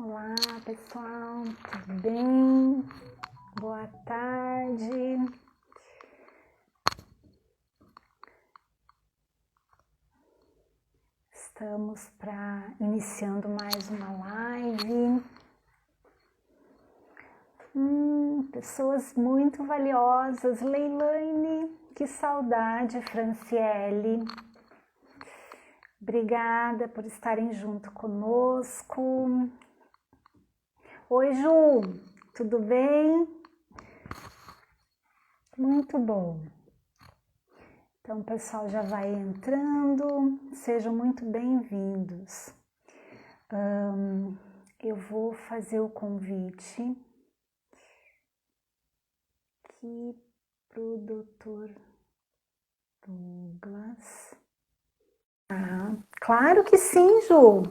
Olá, pessoal, tudo bem? Boa tarde. Estamos iniciando mais uma live. Pessoas muito valiosas. Leilane, que saudade, Franciele. Obrigada por estarem junto conosco. Oi, Ju, tudo bem? Muito bom. Então, o pessoal já vai entrando, sejam muito bem-vindos. Eu vou fazer o convite aqui para o Dr. Douglas. Claro que sim, Ju.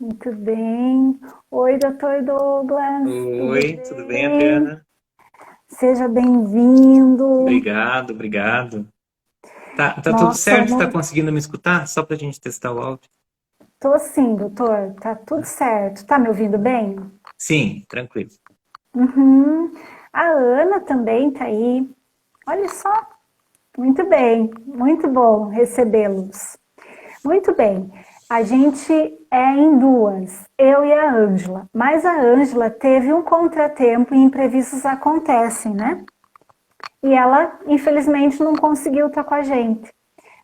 Muito bem. Oi, Dr. Douglas. Oi, tudo bem, Adriana? Seja bem-vindo. Obrigado. Tá tudo Nós certo? Tá somos... conseguindo me escutar? Só pra gente testar o áudio. Tô sim, doutor. Tá tudo certo. Tá me ouvindo bem? Sim, tranquilo. Uhum. A Ana também tá aí. Olha só. Muito bem. Muito bom recebê-los. Muito bem. A gente é em duas, eu e a Ângela. Mas a Ângela teve um contratempo e imprevistos acontecem, né? E ela, infelizmente, não conseguiu estar com a gente.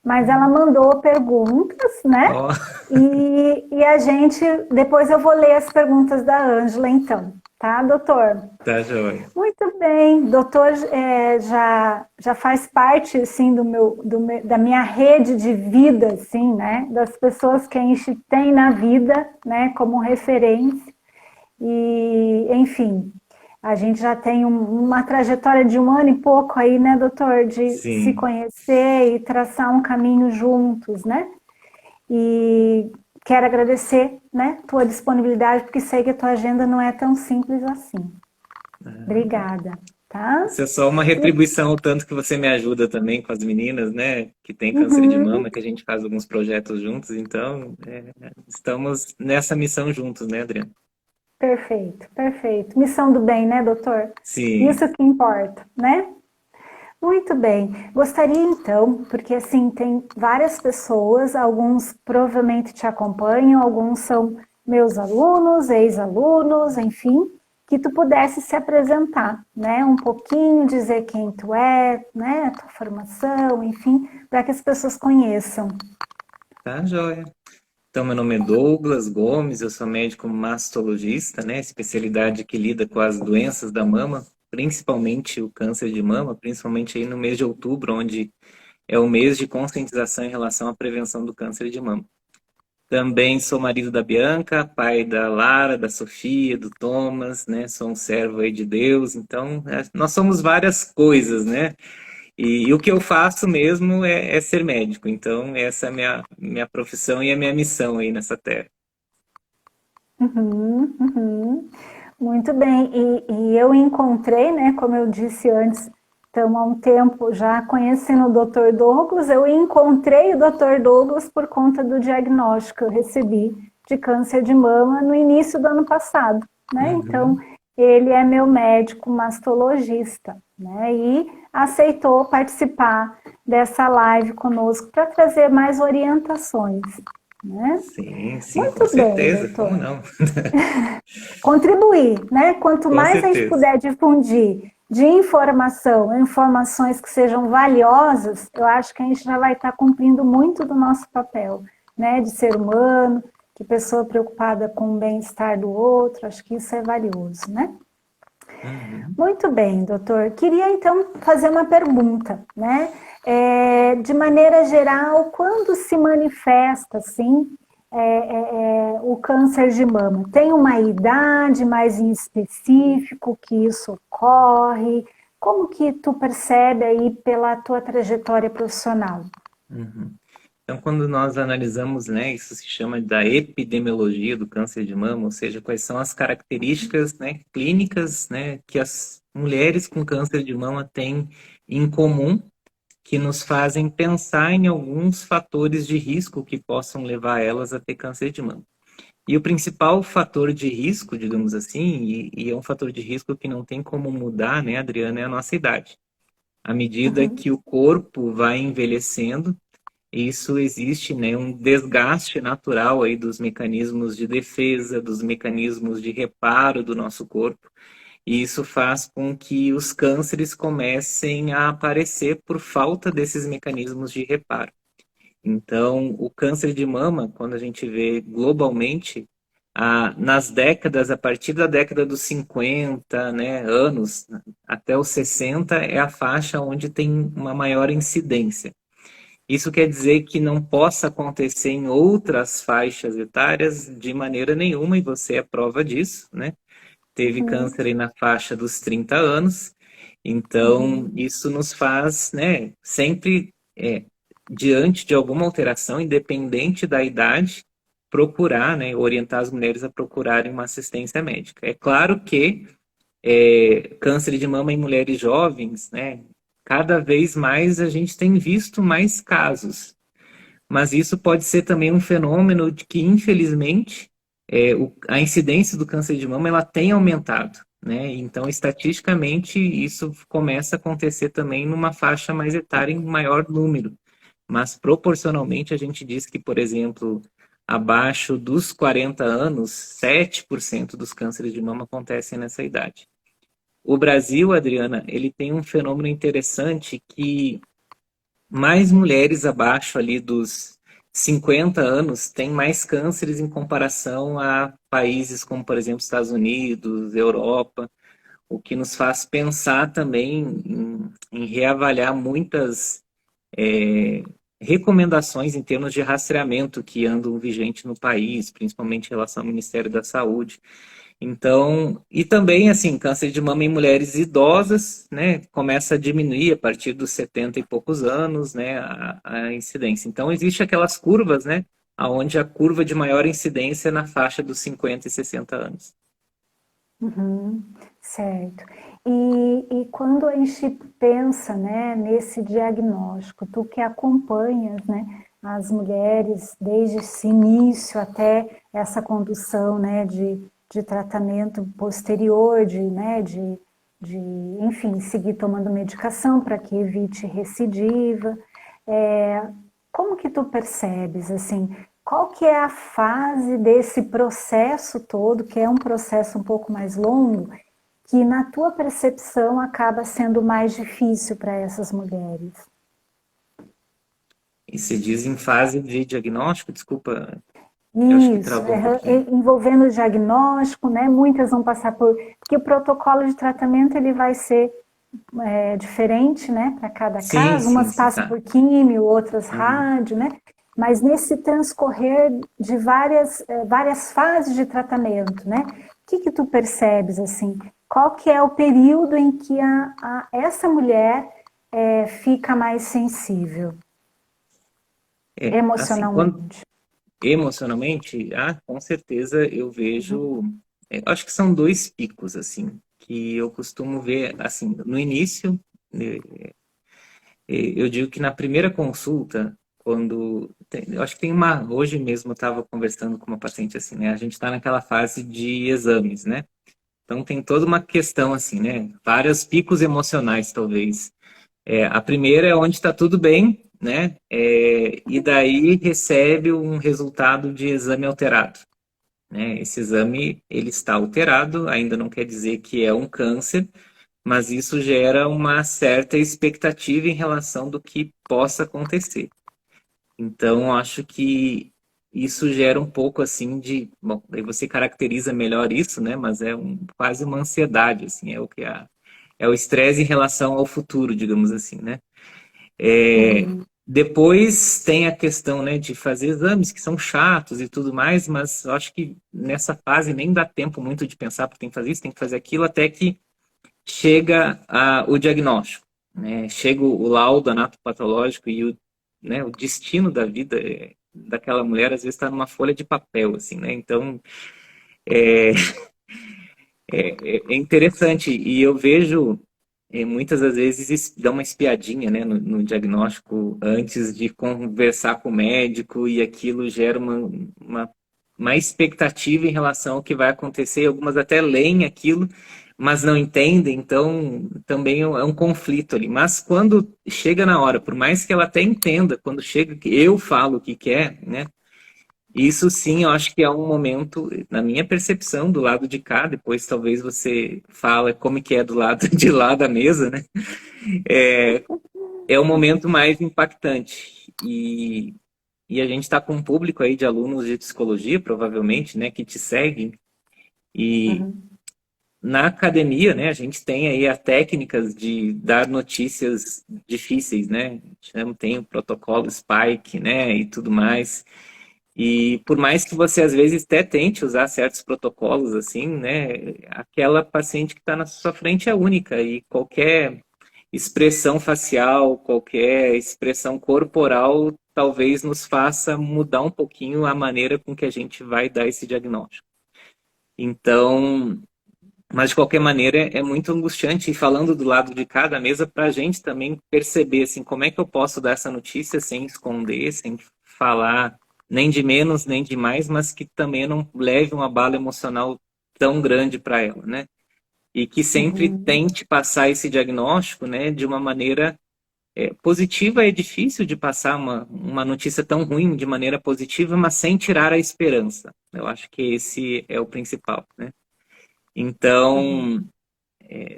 Mas ela mandou perguntas, né? Ó, E a gente, depois eu vou ler as perguntas da Ângela, então, tá, doutor? tá joia. Muito bem, doutor já faz parte, assim, da minha rede de vida, assim, né? Das pessoas que a gente tem na vida, né? Como referência. E, enfim, a gente já tem uma trajetória de 1 ano e pouco aí, né, doutor? De se Sim. conhecer e traçar um caminho juntos, né? E quero agradecer, né, tua disponibilidade, porque sei que a tua agenda não é tão simples assim. Obrigada, tá? Isso é só uma retribuição ao tanto que você me ajuda também com as meninas, né? Que tem câncer de Uhum, mama, que a gente faz alguns projetos juntos. Então, estamos nessa missão juntos, né, Adriana? perfeito, perfeito. Missão do bem, né, doutor? Sim. Isso que importa, né? Muito bem. Gostaria então, porque assim, tem várias pessoas, alguns provavelmente te acompanham, alguns são meus alunos, ex-alunos, enfim, que tu pudesse se apresentar, né? Um pouquinho, dizer quem tu é, né? A tua formação, enfim, para que as pessoas conheçam. Tá joia. Então, meu nome é Douglas Gomes, eu sou médico mastologista, né? Especialidade que lida com as doenças da mama, principalmente o câncer de mama, principalmente aí no mês de outubro, onde é o mês de conscientização em relação à prevenção do câncer de mama. Também sou marido da Bianca, pai da Lara, da Sofia, do Thomas, né? Sou um servo aí de Deus, então nós somos várias coisas, né? E o que eu faço mesmo é ser médico. Então, essa é a minha profissão e a minha missão aí nessa terra. Uhum, uhum. Muito bem, e eu encontrei, né, como eu disse antes, estamos há um tempo já conhecendo o Dr. Douglas, eu encontrei o Dr. Douglas por conta do diagnóstico que eu recebi de câncer de mama no início do ano passado, né? Então, Uhum. ele é meu médico mastologista, né? E aceitou participar dessa live conosco para trazer mais orientações, né? Sim, com Muito bem, certeza. Como doutor. não? Contribuir, né? Quanto Com mais a gente certeza. puder difundir de informação, informações que sejam valiosas, eu acho que a gente já vai estar cumprindo muito do nosso papel, né? De ser humano, de pessoa preocupada com o bem-estar do outro, acho que isso é valioso, né? Uhum. Muito bem, doutor. Queria então fazer uma pergunta, né? De maneira geral, quando se manifesta assim o câncer de mama? Tem uma idade mais em específico que isso ocorre? Como que tu percebe aí pela tua trajetória profissional? Uhum. Então, quando nós analisamos, né, isso se chama da epidemiologia do câncer de mama, ou seja, quais são as características, né, clínicas, né, que as mulheres com câncer de mama têm em comum, que nos fazem pensar em alguns fatores de risco que possam levar elas a ter câncer de mama. E o principal fator de risco, digamos assim, e é um fator de risco que não tem como mudar, né, Adriana, é a nossa idade. À medida Uhum, que o corpo vai envelhecendo, isso existe, né, um desgaste natural aí dos mecanismos de defesa, dos mecanismos de reparo do nosso corpo. E isso faz com que os cânceres comecem a aparecer por falta desses mecanismos de reparo. Então, o câncer de mama, quando a gente vê globalmente, nas décadas, a partir da década dos 50, né, anos, até os 60, é a faixa onde tem uma maior incidência. Isso quer dizer que não possa acontecer em outras faixas etárias de maneira nenhuma, e você é prova disso, né? Teve uhum, câncer aí na faixa dos 30 anos, então uhum, isso nos faz, né, sempre, diante de alguma alteração, independente da idade, procurar, né, orientar as mulheres a procurarem uma assistência médica. É claro que câncer de mama em mulheres jovens, né, cada vez mais a gente tem visto mais casos, mas isso pode ser também um fenômeno de que, infelizmente, a incidência do câncer de mama ela tem aumentado, né? Então, estatisticamente, isso começa a acontecer também numa faixa mais etária em maior número. Mas, proporcionalmente, a gente diz que, por exemplo, abaixo dos 40 anos, 7% dos cânceres de mama acontecem nessa idade. O Brasil, Adriana, ele tem um fenômeno interessante que mais mulheres abaixo ali dos 50 anos têm mais cânceres em comparação a países como, por exemplo, Estados Unidos, Europa, o que nos faz pensar também em reavaliar muitas é, recomendações em termos de rastreamento que andam vigentes no país, principalmente em relação ao Ministério da Saúde. Então, e também, assim, câncer de mama em mulheres idosas, né, começa a diminuir a partir dos 70 e poucos anos, né, a incidência. Então, existe aquelas curvas, né, aonde a curva de maior incidência é na faixa dos 50 e 60 anos. uhum, certo. E quando a gente pensa, né, nesse diagnóstico, tu que acompanhas, né, as mulheres desde esse início até essa condução, né, de tratamento posterior, de, enfim, seguir tomando medicação para que evite recidiva, é, como que tu percebes, assim, qual que é a fase desse processo todo, que é um processo um pouco mais longo, que na tua percepção acaba sendo mais difícil para essas mulheres? E se diz em fase de diagnóstico, desculpa, eu acho que Isso, travou um pouquinho. envolvendo o diagnóstico, né? Muitas vão passar por. Porque o protocolo de tratamento ele vai ser diferente, né, para cada Sim, caso. sim, Umas sim, passam tá. por químio, outras Uhum. rádio, né? Mas nesse transcorrer de várias fases de tratamento, né? O que tu percebes, assim? Qual que é o período em que essa mulher fica mais sensível Assim, quando emocionalmente? emocionalmente, com certeza eu vejo, acho que são dois picos, assim, que eu costumo ver, assim, no início, eu digo que na primeira consulta, eu acho que tem hoje mesmo eu estava conversando com uma paciente assim, né, a gente está naquela fase de exames, né, então tem toda uma questão assim, né, vários picos emocionais talvez. A primeira é onde está tudo bem, né, e daí recebe um resultado de exame alterado, né? Esse exame ele está alterado, ainda não quer dizer que é um câncer, mas isso gera uma certa expectativa em relação do que possa acontecer. Então, acho que isso gera um pouco assim de, bom, aí você caracteriza melhor isso, né? Mas quase uma ansiedade, assim, é o estresse em relação ao futuro, digamos assim, né? Uhum. Depois tem a questão, né, de fazer exames que são chatos e tudo mais, mas eu acho que nessa fase nem dá tempo muito de pensar porque tem que fazer isso, tem que fazer aquilo, até que chega o diagnóstico, né? Chega o laudo anatopatológico e o destino da vida daquela mulher às vezes está numa folha de papel, assim, né? Então é interessante e eu vejo muitas das vezes dá uma espiadinha, né, no diagnóstico antes de conversar com o médico e aquilo gera uma mais expectativa em relação ao que vai acontecer, algumas até leem aquilo, mas não entendem, então também é um conflito ali. Mas quando chega na hora, por mais que ela até entenda, quando chega que eu falo o que quer, né? Isso sim, eu acho que é um momento, na minha percepção, do lado de cá, depois talvez você fala como que é do lado de lá da mesa, né? É o momento mais impactante. E a gente está com um público aí de alunos de psicologia, provavelmente, né, que te seguem. E Uhum. na academia, né, a gente tem aí as técnicas de dar notícias difíceis, né? Tem o protocolo Spike, né, e tudo mais. E por mais que você às vezes até tente usar certos protocolos assim, né, aquela paciente que está na sua frente é única e qualquer expressão facial, qualquer expressão corporal talvez nos faça mudar um pouquinho a maneira com que a gente vai dar esse diagnóstico. Então, mas de qualquer maneira é muito angustiante e falando do lado de cada mesa para a gente também perceber assim como é que eu posso dar essa notícia sem esconder, sem falar nem de menos nem de mais, mas que também não leve uma bala emocional tão grande para ela, né? E que sempre Uhum. tente passar esse diagnóstico, né, de uma maneira positiva. É difícil de passar uma notícia tão ruim de maneira positiva, mas sem tirar a esperança. Eu acho que esse é o principal, né? Uhum. Então,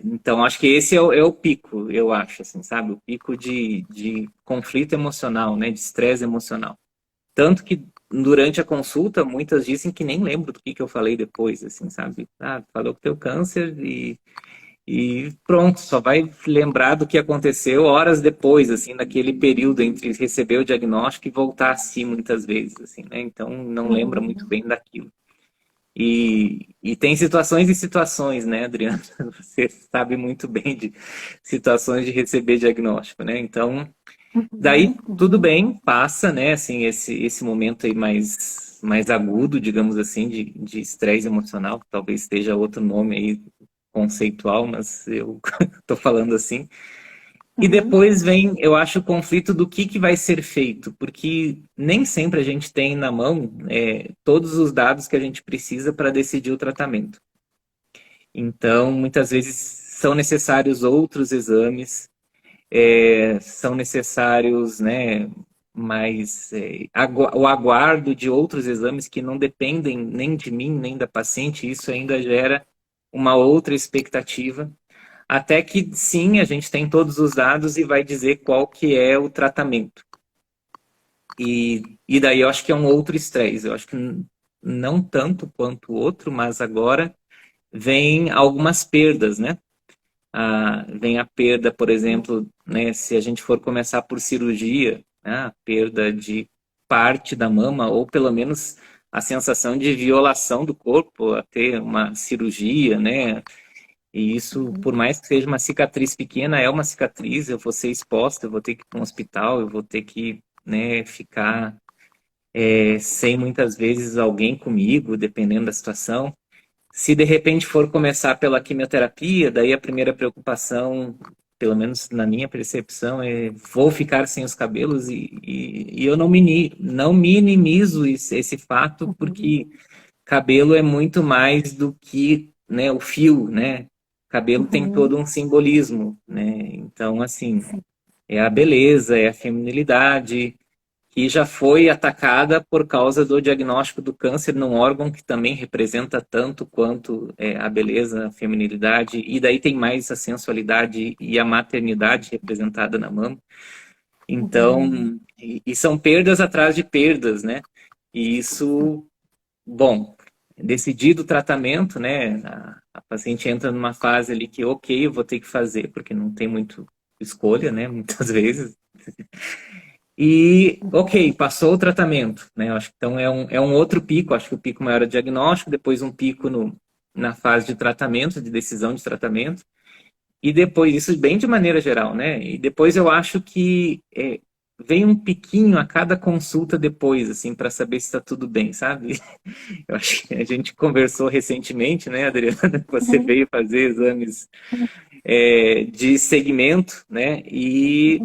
então, acho que esse é o pico, eu acho, assim, sabe? O pico de conflito emocional, né? De estresse emocional. Tanto que durante a consulta, muitas dizem que nem lembro do que eu falei depois, assim, sabe? Ah, falou que teu câncer e pronto, só vai lembrar do que aconteceu horas depois, assim, naquele período entre receber o diagnóstico e voltar a si, muitas vezes, assim, né? Então, não lembra muito Uhum. bem daquilo. E tem situações e situações, né, Adriana? Você sabe muito bem de situações de receber diagnóstico, né? Então, daí Uhum. tudo Uhum. bem, passa, né? Assim, esse momento aí mais agudo, digamos assim, de estresse emocional, que talvez esteja outro nome aí conceitual, mas eu tô falando assim. E Uhum. depois vem, eu acho, o conflito do que vai ser feito, porque nem sempre a gente tem na mão todos os dados que a gente precisa para decidir o tratamento. Então, muitas vezes são necessários outros exames, são necessários, né, o aguardo de outros exames que não dependem nem de mim, nem da paciente, isso ainda gera uma outra expectativa. Até que sim, a gente tem todos os dados e vai dizer qual que é o tratamento. E daí eu acho que é um outro estresse. Eu acho que não tanto quanto o outro, mas agora vem algumas perdas, né? Vem a perda, por exemplo, né, se a gente for começar por cirurgia, né, a perda de parte da mama, ou pelo menos a sensação de violação do corpo, a ter uma cirurgia, né? E isso, por Uhum. mais que seja uma cicatriz pequena, é uma cicatriz, eu vou ser exposta, eu vou ter que ir para um hospital, eu vou ter que, né, ficar sem muitas vezes alguém comigo, dependendo da situação. Se de repente for começar pela quimioterapia, daí a primeira preocupação, pelo menos na minha percepção, é vou ficar sem os cabelos e eu não minimizo esse fato, porque Uhum. cabelo é muito mais do que, né, o fio, né? Cabelo tem todo Uhum. um simbolismo, né? Então, assim, Sim. é a beleza, é a feminilidade, que já foi atacada por causa do diagnóstico do câncer num órgão que também representa tanto quanto a beleza, a feminilidade, e daí tem mais a sensualidade e a maternidade representada na mama. Uhum. Então, e são perdas atrás de perdas, né? E isso, bom, decidido o tratamento, né? A paciente entra numa fase ali que, ok, eu vou ter que fazer, porque não tem muito escolha, né? Muitas vezes. E, ok, passou o tratamento, né? Eu acho que então é um outro pico. Acho que o pico maior é o diagnóstico, depois um pico na fase de tratamento, de decisão de tratamento, e depois, isso bem de maneira geral, né? E depois eu acho que vem um piquinho a cada consulta depois, assim, para saber se está tudo bem, sabe? Eu acho que a gente conversou recentemente, né, Adriana? Você Uhum. veio fazer exames de segmento, né? E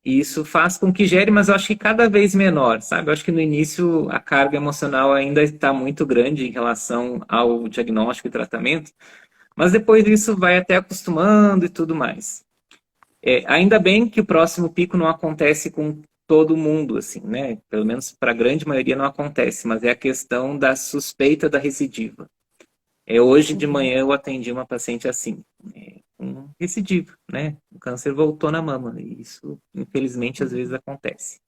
E isso faz com que gere, mas eu acho que cada vez menor, sabe? Eu acho que no início a carga emocional ainda está muito grande em relação ao diagnóstico e tratamento, mas depois isso vai até acostumando e tudo mais. Ainda bem que o próximo pico não acontece com todo mundo, assim, né? Pelo menos para a grande maioria não acontece, mas é a questão da suspeita da recidiva. Hoje de Uhum. manhã eu atendi uma paciente assim, com recidiva, né? O câncer voltou na mama, e isso, infelizmente, às vezes acontece.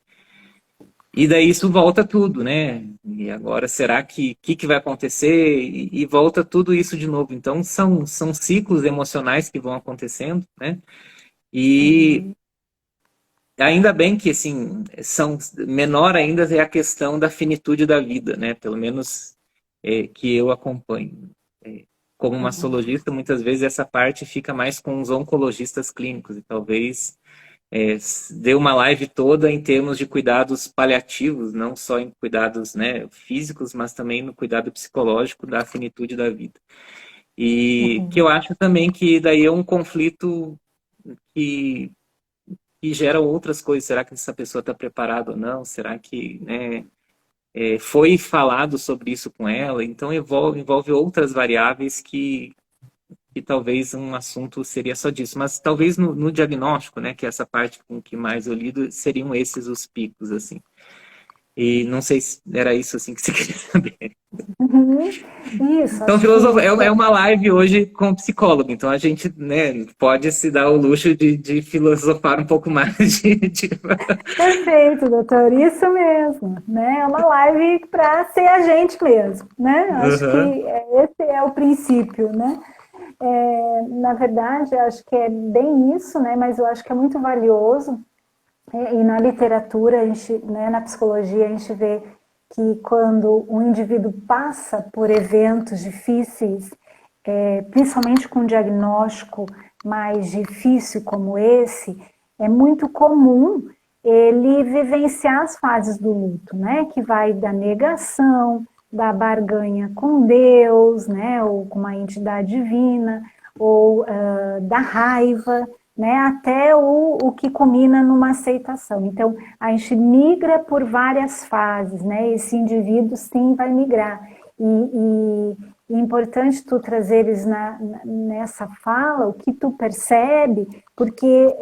E daí isso volta tudo, né? E agora será que vai acontecer? E volta tudo isso de novo. Então são ciclos emocionais que vão acontecendo, né? E Uhum. ainda bem que, assim, menor ainda é a questão da finitude da vida, né? Pelo menos que eu acompanho. Como Uhum. mastologista, muitas vezes essa parte fica mais com os oncologistas clínicos e talvez dê uma live toda em termos de cuidados paliativos, não só em cuidados, né, físicos, mas também no cuidado psicológico da finitude da vida. E que eu Uhum. acho também que daí é um conflito que e geram outras coisas. Será que essa pessoa está preparada ou não? Será que, né, foi falado sobre isso com ela? Então envolve outras variáveis que talvez um assunto seria só disso. Mas talvez no diagnóstico, né, que é essa parte com que mais eu lido, seriam esses os picos, assim. E não sei se era isso assim que você queria saber. Uhum. Isso, Então, acho que é uma live hoje com psicólogo, então a gente, né, pode se dar o luxo de filosofar um pouco mais de... perfeito, doutor, isso mesmo, né? É uma live para ser a gente mesmo, né? Acho que Uhum. esse é o princípio, né? Na verdade, acho que é bem isso, né? Mas eu acho que é muito valioso. E na literatura, a gente, né, na psicologia, a gente vê que quando um indivíduo passa por eventos difíceis, principalmente com um diagnóstico mais difícil como esse, é muito comum ele vivenciar as fases do luto, né? Que vai da negação, da barganha com Deus, né? Ou com uma entidade divina, ou da raiva, né? Até o que culmina numa aceitação. Então, a gente migra por várias fases, né? Esse indivíduo sim vai migrar. E é importante tu trazeres nessa fala o que tu percebe, porque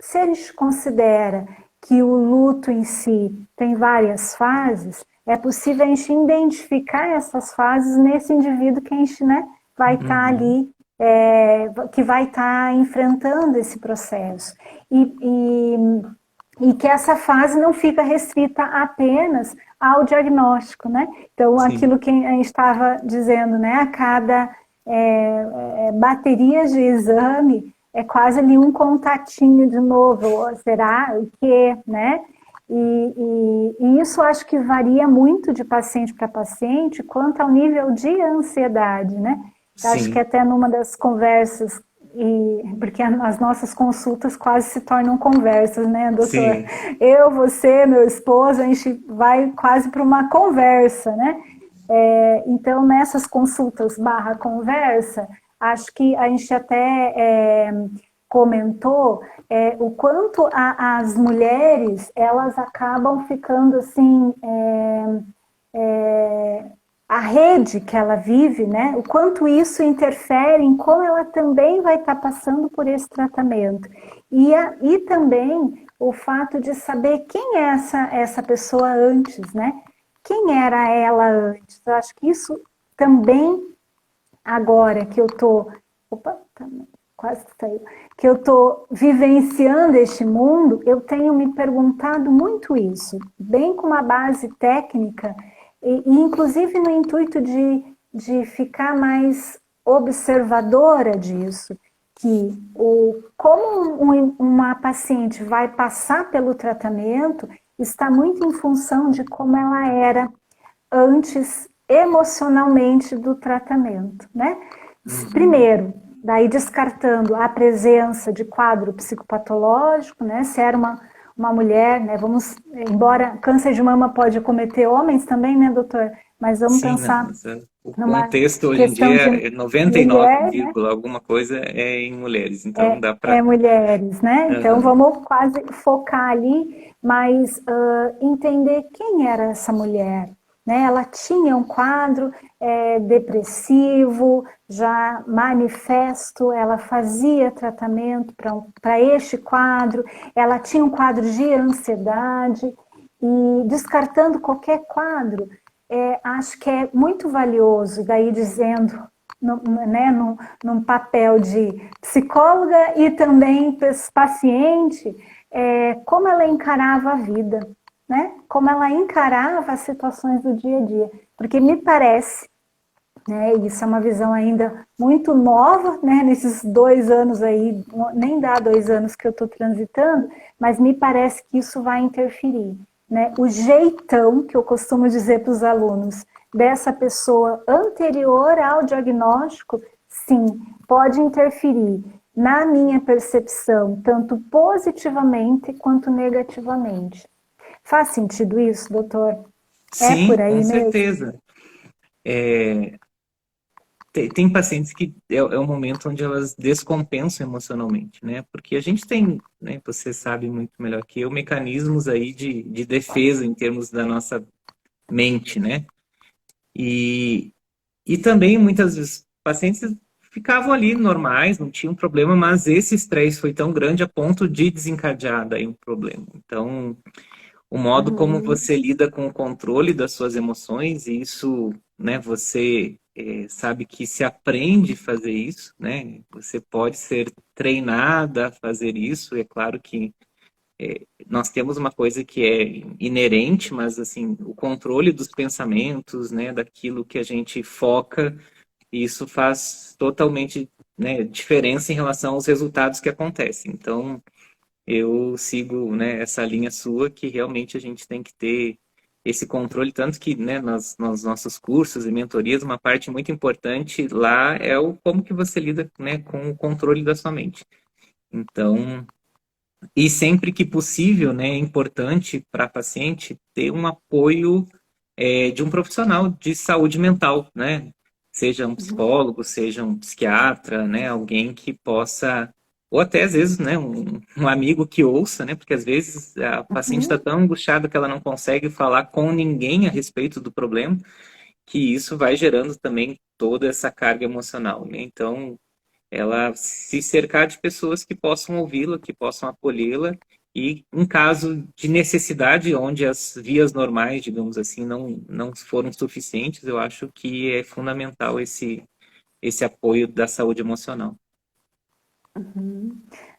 se a gente considera que o luto em si tem várias fases, é possível a gente identificar essas fases nesse indivíduo que a gente, né, vai estar Uhum. ali, que vai estar enfrentando esse processo. E que essa fase não fica restrita apenas ao diagnóstico, né? Então, Sim, aquilo que a gente estava dizendo, né? A cada bateria de exame é quase ali um contatinho de novo. Será o quê, né? E isso acho que varia muito de paciente para paciente quanto ao nível de ansiedade, né? Acho que sim, até numa das conversas, porque as nossas consultas quase se tornam conversas, né, doutor? sim, Eu, você, meu esposo, a gente vai quase para uma conversa, né? Então, nessas consultas barra conversa, acho que a gente até comentou o quanto as mulheres elas acabam ficando assim a rede que ela vive, né? O quanto isso interfere em como ela também vai estar passando por esse tratamento. E também o fato de saber quem é essa pessoa antes, né? Quem era ela antes? Eu acho que isso também, agora que eu tô. Opa, tá, quase que saiu. Que eu tô vivenciando este mundo, eu tenho me perguntado muito isso, bem com uma base técnica e inclusive no intuito de ficar mais observadora disso, que como uma paciente vai passar pelo tratamento está muito em função de como ela era antes emocionalmente do tratamento, né? uhum. Primeiro, daí descartando a presença de quadro psicopatológico, né? Se era uma mulher, né? Vamos, embora câncer de mama pode acometer homens também, né, doutor? Mas vamos Sim, pensar O numa contexto hoje em questão de dia é 99, mulher, né? alguma coisa é em mulheres, então dá É para. mulheres, né? Então vamos quase focar ali, mas entender quem era essa mulher, né? Ela tinha um quadro depressivo, já manifesto, ela fazia tratamento para este quadro, ela tinha um quadro de ansiedade, e descartando qualquer quadro, acho que é muito valioso, daí dizendo, né, num papel de psicóloga e também paciente, como ela encarava a vida, né? Como ela encarava as situações do dia a dia. Porque me parece, né, isso é uma visão ainda muito nova, né, nesses 2 anos aí, nem dá 2 anos que eu estou transitando, mas me parece que isso vai interferir. Né? O jeitão que eu costumo dizer para os alunos dessa pessoa anterior ao diagnóstico, sim, pode interferir na minha percepção, tanto positivamente quanto negativamente. Faz sentido isso, doutor? É por Sim, com aí mesmo? certeza. Tem pacientes que é o momento onde elas descompensam emocionalmente, né? Porque a gente tem, né, você sabe muito melhor que eu, mecanismos aí de defesa em termos da nossa mente, né? E, e também muitas vezes pacientes ficavam ali normais, não tinham problema, mas esse estresse foi tão grande a ponto de desencadear daí um problema. Então, o modo como Uhum. você lida com o controle das suas emoções, e isso, né, você sabe que se aprende a fazer isso, né? Você pode ser treinada a fazer isso, é claro que nós temos uma coisa que é inerente, mas assim, o controle dos pensamentos, né, daquilo que a gente foca, isso faz totalmente, né, diferença em relação aos resultados que acontecem. Então, eu sigo, né, essa linha sua que realmente a gente tem que ter esse controle, tanto que, né, nos nossos cursos e mentorias, uma parte muito importante lá é o como que você lida, né, com o controle da sua mente. Então, e sempre que possível, né, é importante para a paciente ter um apoio de um profissional de saúde mental, né? Seja um psicólogo, seja um psiquiatra, né? Alguém que possa, ou até às vezes, né, um amigo que ouça, né? Porque às vezes a paciente está Uhum. tão angustiada que ela não consegue falar com ninguém a respeito do problema, que isso vai gerando também toda essa carga emocional, né? Então, ela se cercar de pessoas que possam ouvi-la, que possam acolhê-la e, em caso de necessidade, onde as vias normais, digamos assim, não foram suficientes, eu acho que é fundamental esse apoio da saúde emocional.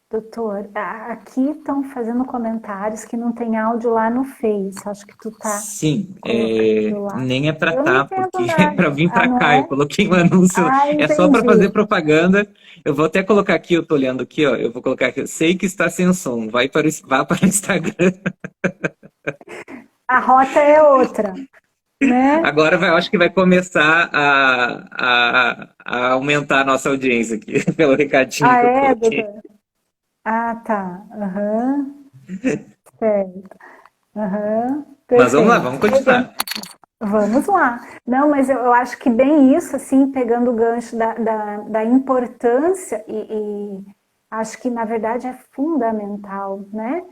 Doutor, aqui estão fazendo comentários que não tem áudio lá no Face. Acho que tu tá Sim, colocando lá. nem é para Eu não tá, entendo porque é nada. para vir Ah, para não cá. Eu é? coloquei um anúncio, Ah, é só para fazer entendi. propaganda. Eu vou até colocar aqui, eu tô olhando aqui, ó. Eu vou colocar aqui, eu sei que está sem som, vá para o Instagram. A rota é outra, né? Agora eu acho que vai começar a aumentar a nossa audiência aqui, pelo recadinho Ah, que eu é, coloquei. doutor? Ah, tá. Aham, certo. Aham, Mas vamos lá, perfeito. vamos continuar. Vamos lá. Não, mas eu acho que bem isso, assim, pegando o gancho da importância, e acho que, na verdade, é fundamental, né?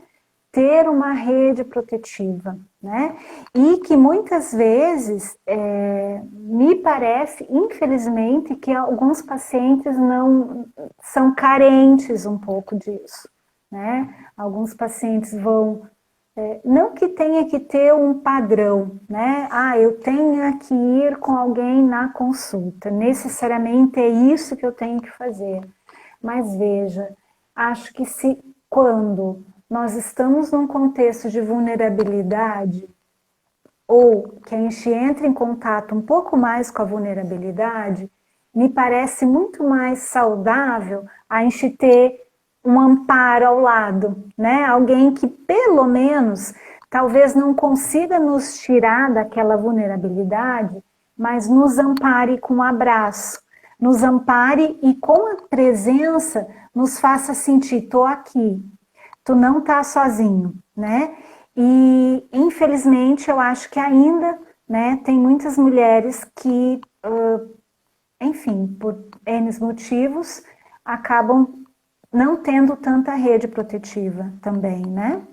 Ter uma rede protetiva, né? E que muitas vezes me parece, infelizmente, que alguns pacientes não são carentes um pouco disso, né? Alguns pacientes vão não que tenha que ter um padrão, né? Ah, eu tenha que ir com alguém na consulta. Necessariamente é isso que eu tenho que fazer. Mas veja, acho que se quando nós estamos num contexto de vulnerabilidade, ou que a gente entra em contato um pouco mais com a vulnerabilidade, me parece muito mais saudável a gente ter um amparo ao lado, né? Alguém que pelo menos talvez não consiga nos tirar daquela vulnerabilidade, mas nos ampare com um abraço, nos ampare e com a presença nos faça sentir, tô aqui, tu não tá sozinho, né? E infelizmente eu acho que ainda, né, tem muitas mulheres que enfim, por N motivos, acabam não tendo tanta rede protetiva também, né?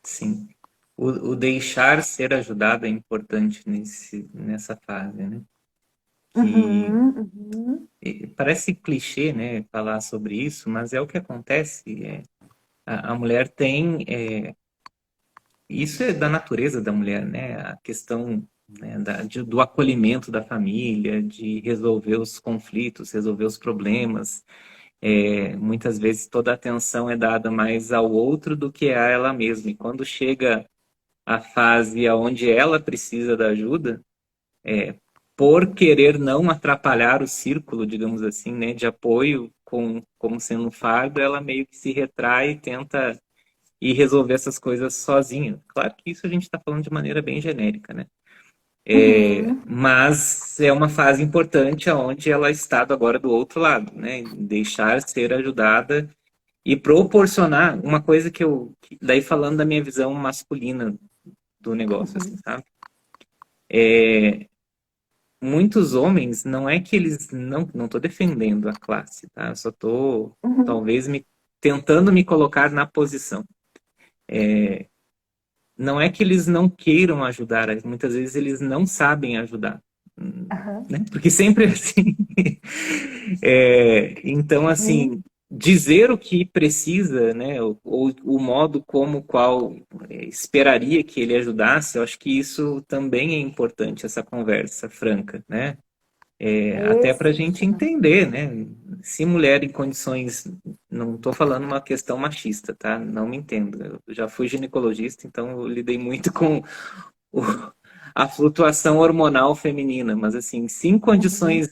Sim. O deixar ser ajudado é importante nessa fase, né? Que Uhum, uhum, parece clichê, né, falar sobre isso, mas é o que acontece. A mulher tem, isso é da natureza da mulher, né? A questão, né, do acolhimento da família, de resolver os conflitos, resolver os problemas. Muitas vezes toda a atenção é dada mais ao outro do que a ela mesma. E quando chega a fase onde ela precisa da ajuda, por querer não atrapalhar o círculo, digamos assim, né, de apoio como sendo um fardo, ela meio que se retrai e tenta ir resolver essas coisas sozinha. Claro que isso a gente está falando de maneira bem genérica, né? uhum, Mas é uma fase importante onde ela está agora do outro lado, né? Deixar ser ajudada e proporcionar uma coisa daí falando da minha visão masculina do negócio, assim, uhum, sabe? Muitos homens, não é que eles não estou defendendo a classe, tá? Eu só estou uhum, talvez tentando me colocar na posição. Não é que eles não queiram ajudar, muitas vezes eles não sabem ajudar, aham, né? Porque sempre é assim. Então, uhum, assim, dizer o que precisa, né? Ou o modo como qual esperaria que ele ajudasse, eu acho que isso também é importante, essa conversa franca, né? Até para a gente isso. entender, né? Se mulher em condições. Não estou falando uma questão machista, tá? Não me entendo. Eu já fui ginecologista, então eu lidei muito com o- a flutuação hormonal feminina. Mas, assim, se em Uhum, condições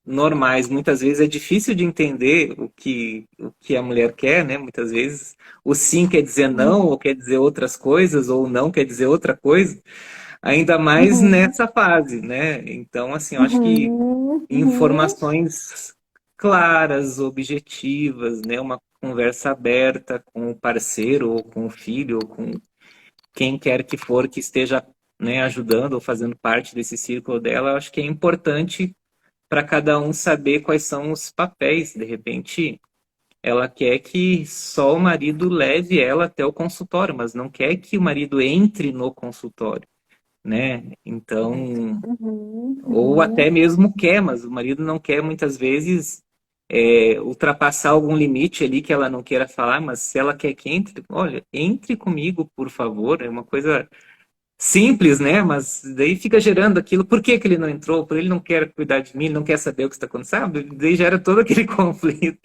normais, muitas vezes é difícil de entender o que a mulher quer, né? Muitas vezes o sim quer dizer não, uhum, ou quer dizer outras coisas, ou não quer dizer outra coisa. Ainda mais uhum, nessa fase, né? Então, assim, eu acho que uhum, uhum, informações claras, objetivas, né? Uma conversa aberta com o parceiro, ou com o filho, ou com quem quer que for que esteja, né, ajudando ou fazendo parte desse círculo dela. Eu acho que é importante para cada um saber quais são os papéis. De repente, ela quer que só o marido leve ela até o consultório, mas não quer que o marido entre no consultório, né? Então, uhum, ou até uhum, mesmo quer, mas o marido não quer muitas vezes ultrapassar algum limite ali que ela não queira falar, mas se ela quer que entre, olha, entre comigo, por favor, é uma coisa simples, né? Mas daí fica gerando aquilo, por que que ele não entrou? Por ele não quer cuidar de mim, ele não quer saber o que está acontecendo, sabe? Daí gera todo aquele conflito.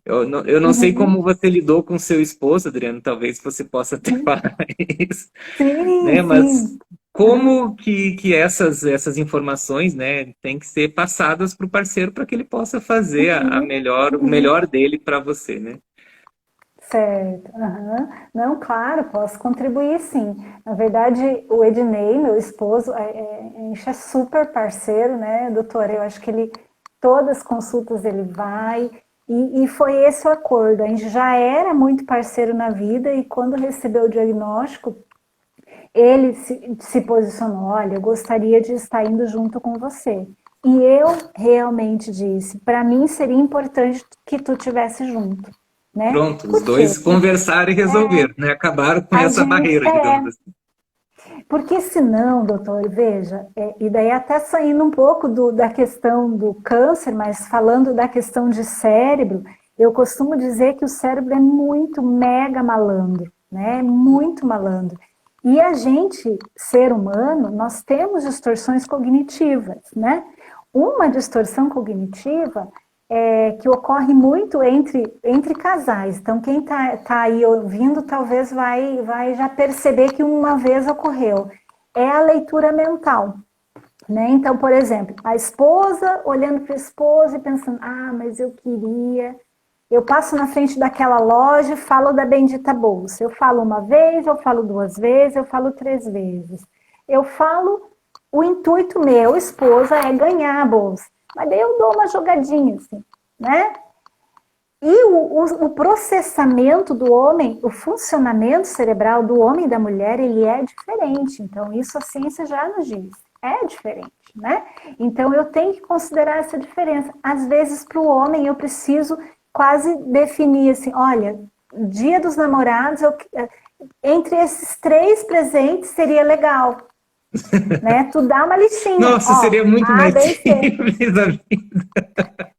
Eu não sei uhum, como você lidou com seu esposo, Adriano, talvez você possa até uhum. falar isso, Sim, né? Mas sim. Uhum, como que essas informações, né, têm que ser passadas para o parceiro para que ele possa fazer uhum, o uhum. melhor dele para você, né? Certo. Aham. Não, claro, posso contribuir sim. Na verdade, o Ednei, meu esposo, a gente é super parceiro, né, doutora? Eu acho que ele, todas as consultas ele vai, e foi esse o acordo. A gente já era muito parceiro na vida, e quando recebeu o diagnóstico, ele se posicionou: olha, eu gostaria de estar indo junto com você. E eu realmente disse: para mim seria importante que tu tivesse junto, né? Pronto, os Por quê? dois conversaram e resolveram, né? Acabaram com A essa gente barreira, digamos assim. porque senão, doutor, veja, e daí até saindo um pouco da questão do câncer, mas falando da questão de cérebro, eu costumo dizer que o cérebro é muito mega malandro, né? Muito malandro. E a gente, ser humano, nós temos distorções cognitivas, né? Uma distorção cognitiva que ocorre muito entre casais. Então, quem tá aí ouvindo talvez vai já perceber que uma vez ocorreu. É a leitura mental. Né? Então, por exemplo, a esposa olhando para o esposo e pensando: ah, mas eu queria. Eu passo na frente daquela loja e falo da bendita bolsa. Eu falo uma vez, eu falo duas vezes, eu falo três vezes. Eu falo, o intuito meu, esposa, é ganhar a bolsa. Mas daí eu dou uma jogadinha, assim, né? E o processamento do homem, o funcionamento cerebral do homem e da mulher, ele é diferente. Então, isso a ciência já nos diz. é diferente, né? Então eu tenho que considerar essa diferença. Às vezes, para o homem, eu preciso quase definir assim, olha, Dia dos Namorados, entre esses 3 presentes seria legal, né? Tu dá uma listinha, Nossa, ó, seria muito A, mais B e C. simples a vida.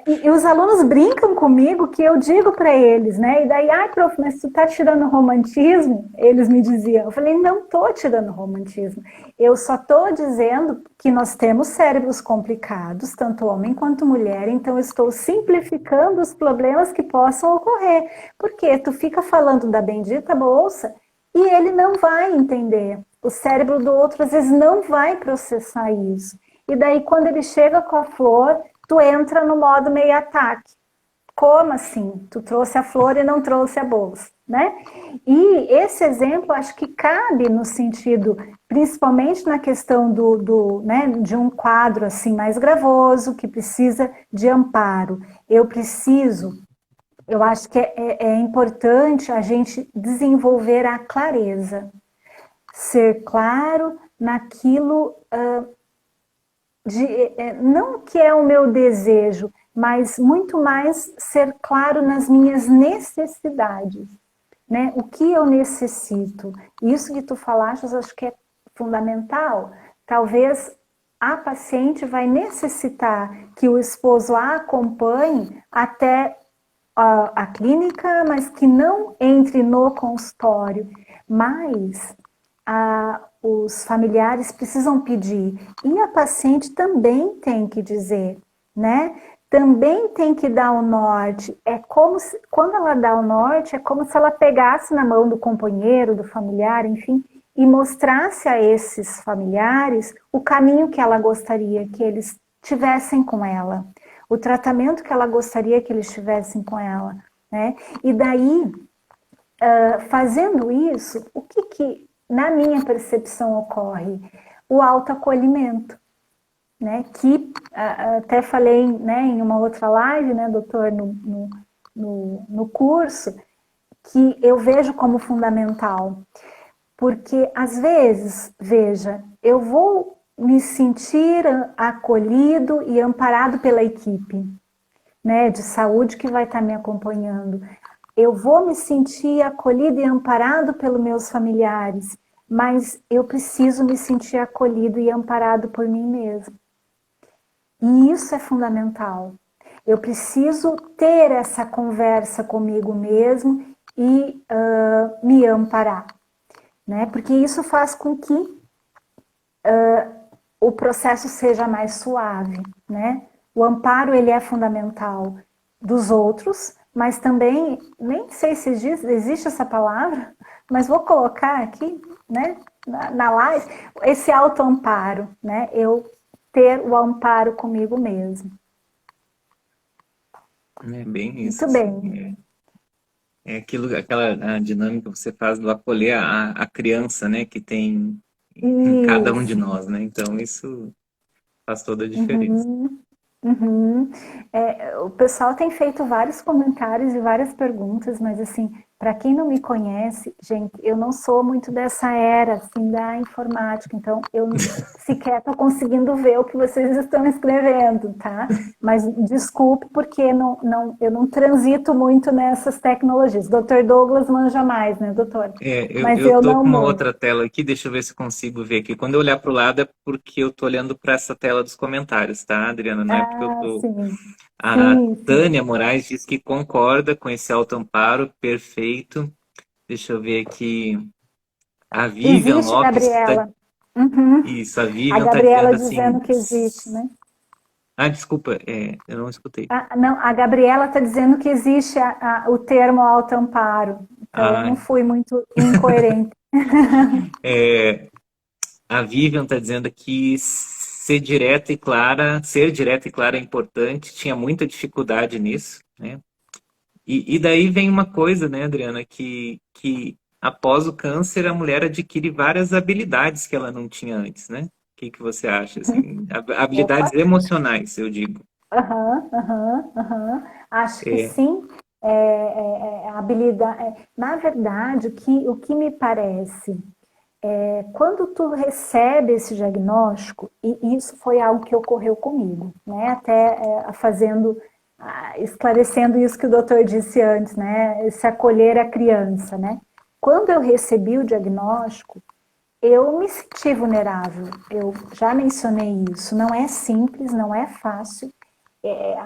E os alunos brincam comigo que eu digo para eles, né? E daí, ai, prof, mas tu tá tirando romantismo? Eles me diziam. Eu falei, não tô tirando romantismo. Eu só tô dizendo que nós temos cérebros complicados, tanto homem quanto mulher, então eu estou simplificando os problemas que possam ocorrer. Porque tu fica falando da bendita bolsa e ele não vai entender. O cérebro do outro, às vezes, não vai processar isso. E daí, quando ele chega com a flor, tu entra no modo meio ataque. Como assim? Tu trouxe a flor e não trouxe a bolsa, né? E esse exemplo acho que cabe no sentido, principalmente na questão né, de um quadro assim mais gravoso, que precisa de amparo. Eu acho que é importante a gente desenvolver a clareza, ser claro naquilo não que é o meu desejo, mas muito mais ser claro nas minhas necessidades, né? O que eu necessito. Isso que tu falaste, eu acho que é fundamental. Talvez a paciente vai necessitar que o esposo a acompanhe até a clínica, mas que não entre no consultório. Mas os familiares precisam pedir. E a paciente também tem que dizer, né? Também tem que dar o norte. É como se, quando ela dá o norte, é como se ela pegasse na mão do companheiro, do familiar, enfim, e mostrasse a esses familiares o caminho que ela gostaria que eles tivessem com ela, o tratamento que ela gostaria que eles tivessem com ela, né? E daí, fazendo isso, o que na minha percepção ocorre? O autoacolhimento, né? Que até falei, né, em uma outra live, né, doutor, no curso, que eu vejo como fundamental. Porque, às vezes, veja, eu vou me sentir acolhido e amparado pela equipe, né, de saúde que vai estar me acompanhando. Eu vou me sentir acolhido e amparado pelos meus familiares, mas eu preciso me sentir acolhido e amparado por mim mesmo. E isso é fundamental. Eu preciso ter essa conversa comigo mesmo e me amparar, né? Porque isso faz com que o processo seja mais suave, né? O amparo, ele é fundamental dos outros, mas também, nem sei se existe essa palavra, mas vou colocar aqui, né, na live, esse autoamparo, né? Eu ter o amparo comigo mesmo. É bem isso, Muito assim. bem. Aquela a dinâmica que você faz do acolher a criança, né, que tem em cada um de Isso. nós, né? Então isso faz toda a diferença. Uhum. Uhum. O pessoal tem feito vários comentários e várias perguntas, mas assim, para quem não me conhece, gente, eu não sou muito dessa era assim da informática, então eu sequer estou conseguindo ver o que vocês estão escrevendo, tá? Mas desculpe porque eu não transito muito nessas tecnologias. Dr. Douglas manja mais, né, doutor? Mas Eu eu tô não com uma muito. outra tela aqui, deixa eu ver se consigo ver aqui. Quando eu olhar para o lado é porque eu tô olhando para essa tela dos comentários, tá, Adriana? Não é porque eu Ah, tô. sim. A Sim, sim. Tânia Moraes diz que concorda com esse autoamparo, perfeito. Deixa eu ver aqui. A Vivian Existe, Lopes está. Gabriela. Uhum. Isso, a A Vivian está Gabriela dizendo assim. dizendo que existe, né? Ah, desculpa, eu não escutei. Não, a Gabriela está dizendo que existe o termo autoamparo. Então, eu não Ah, fui muito incoerente. a Vivian está dizendo que ser direta e clara é importante, tinha muita dificuldade nisso, né? E daí vem uma coisa, né, Adriana, que após o câncer a mulher adquire várias habilidades que ela não tinha antes, né? O que você acha, assim? Habilidades Opa! emocionais, eu digo. Aham, aham, aham. Acho que É, sim. A habilidade. Na verdade, o que me parece? Quando tu recebe esse diagnóstico, e isso foi algo que ocorreu comigo, né? Até esclarecendo isso que o doutor disse antes, né? Se acolher a criança, né? Quando eu recebi o diagnóstico, eu me senti vulnerável. Eu já mencionei isso. Não é simples, não é fácil.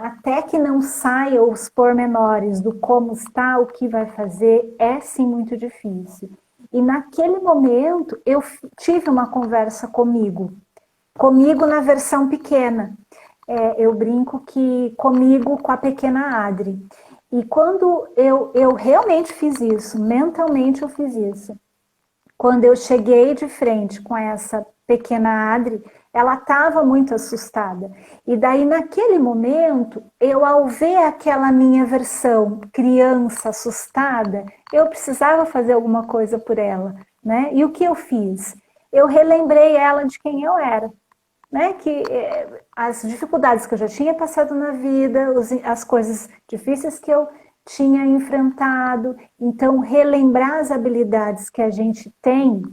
Até que não saiam os pormenores do como está, o que vai fazer, é sim muito difícil. E naquele momento eu tive uma conversa comigo na versão pequena. Eu brinco que comigo com a pequena Adri. E quando eu realmente fiz isso, mentalmente eu fiz isso. Quando eu cheguei de frente com essa pequena Adri, ela estava muito assustada. E daí, naquele momento, ao ver aquela minha versão criança assustada, eu precisava fazer alguma coisa por ela, né? E o que eu fiz? Eu relembrei ela de quem eu era, né? Que as dificuldades que eu já tinha passado na vida, as coisas difíceis que eu tinha enfrentado. Então, relembrar as habilidades que a gente tem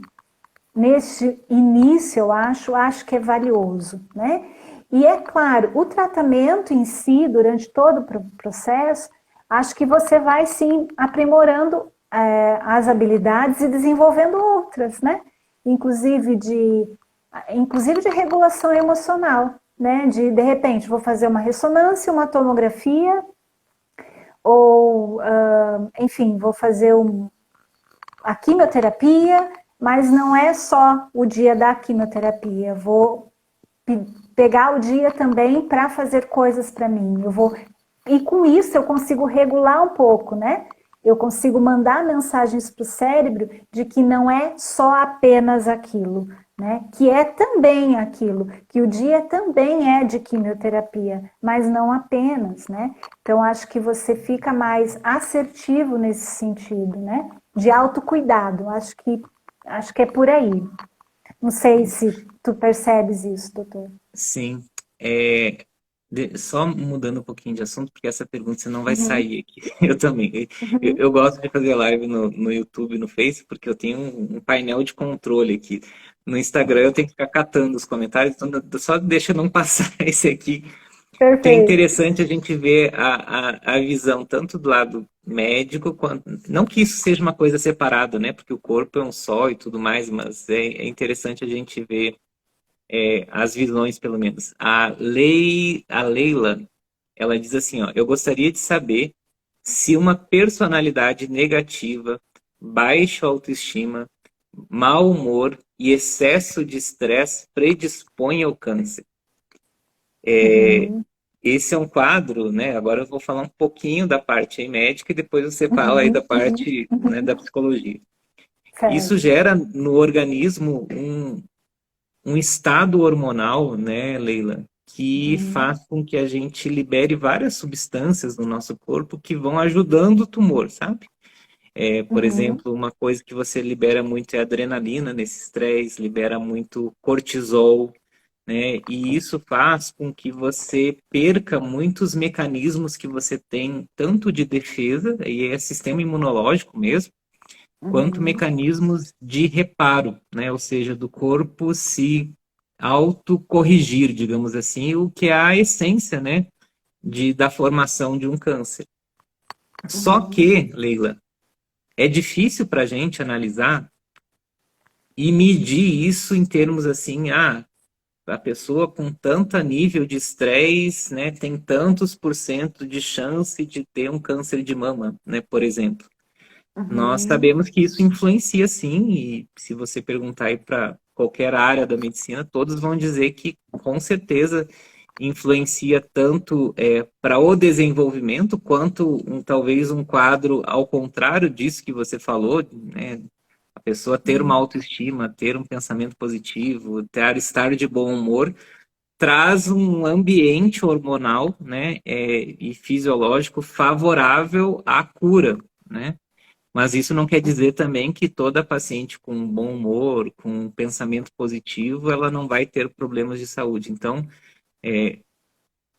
neste início, eu acho que é valioso, né? E é claro, o tratamento em si, durante todo o processo, acho que você vai sim aprimorando as habilidades e desenvolvendo outras, né? Inclusive de regulação emocional, né? De repente, vou fazer uma ressonância, uma tomografia, ou, enfim, vou fazer a quimioterapia, mas não é só o dia da quimioterapia. Vou pegar o dia também para fazer coisas para mim. E com isso eu consigo regular um pouco, né? Eu consigo mandar mensagens para o cérebro de que não é só apenas aquilo, né? Que é também aquilo, que o dia também é de quimioterapia, mas não apenas, né? Então acho que você fica mais assertivo nesse sentido, né? De autocuidado. Acho que é por aí. Não sei se tu percebes isso, doutor. Sim. Só mudando um pouquinho de assunto, porque essa pergunta você não vai Uhum, sair aqui. Eu também. Eu gosto de fazer live no YouTube, no Face, porque eu tenho um painel de controle aqui. No Instagram eu tenho que ficar catando os comentários, então só deixa eu não passar esse aqui, que é perfeito. interessante a gente ver a visão tanto do lado médico, quanto. Não que isso seja uma coisa separada, né? Porque o corpo é um só e tudo mais, mas é interessante a gente ver as visões, pelo menos. A Leila, ela diz assim, ó, eu gostaria de saber se uma personalidade negativa, baixa autoestima, mau humor e excesso de estresse predispõe ao câncer. Uhum, Esse é um quadro, né? Agora eu vou falar um pouquinho da parte aí médica e depois você fala aí da uhum, parte, né, da psicologia. Isso certo. gera no organismo um estado hormonal, né, Leila, que Uhum, faz com que a gente libere várias substâncias no nosso corpo que vão ajudando o tumor, sabe? Por uhum, exemplo, uma coisa que você libera muito é adrenalina nesse estresse, libera muito cortisol, né? E isso faz com que você perca muitos mecanismos que você tem, tanto de defesa, e é sistema imunológico mesmo, quanto uhum, mecanismos de reparo, né? Ou seja, do corpo se autocorrigir, digamos assim, o que é a essência, né, da formação de um câncer. Só uhum, que, Leila, é difícil para a gente analisar e medir isso em termos assim, a pessoa com tanto nível de estresse, né, tem tantos por cento de chance de ter um câncer de mama, né, por exemplo. Nós uhum, sabemos que isso influencia sim, e se você perguntar aí para qualquer área da medicina, todos vão dizer que com certeza influencia tanto para o desenvolvimento, quanto talvez um quadro ao contrário disso que você falou, né? A pessoa ter uma uhum, autoestima, ter um pensamento positivo, estar de bom humor, traz um ambiente hormonal, né, e fisiológico favorável à cura, né? Mas isso não quer dizer também que toda paciente com bom humor, com um pensamento positivo, ela não vai ter problemas de saúde. Então,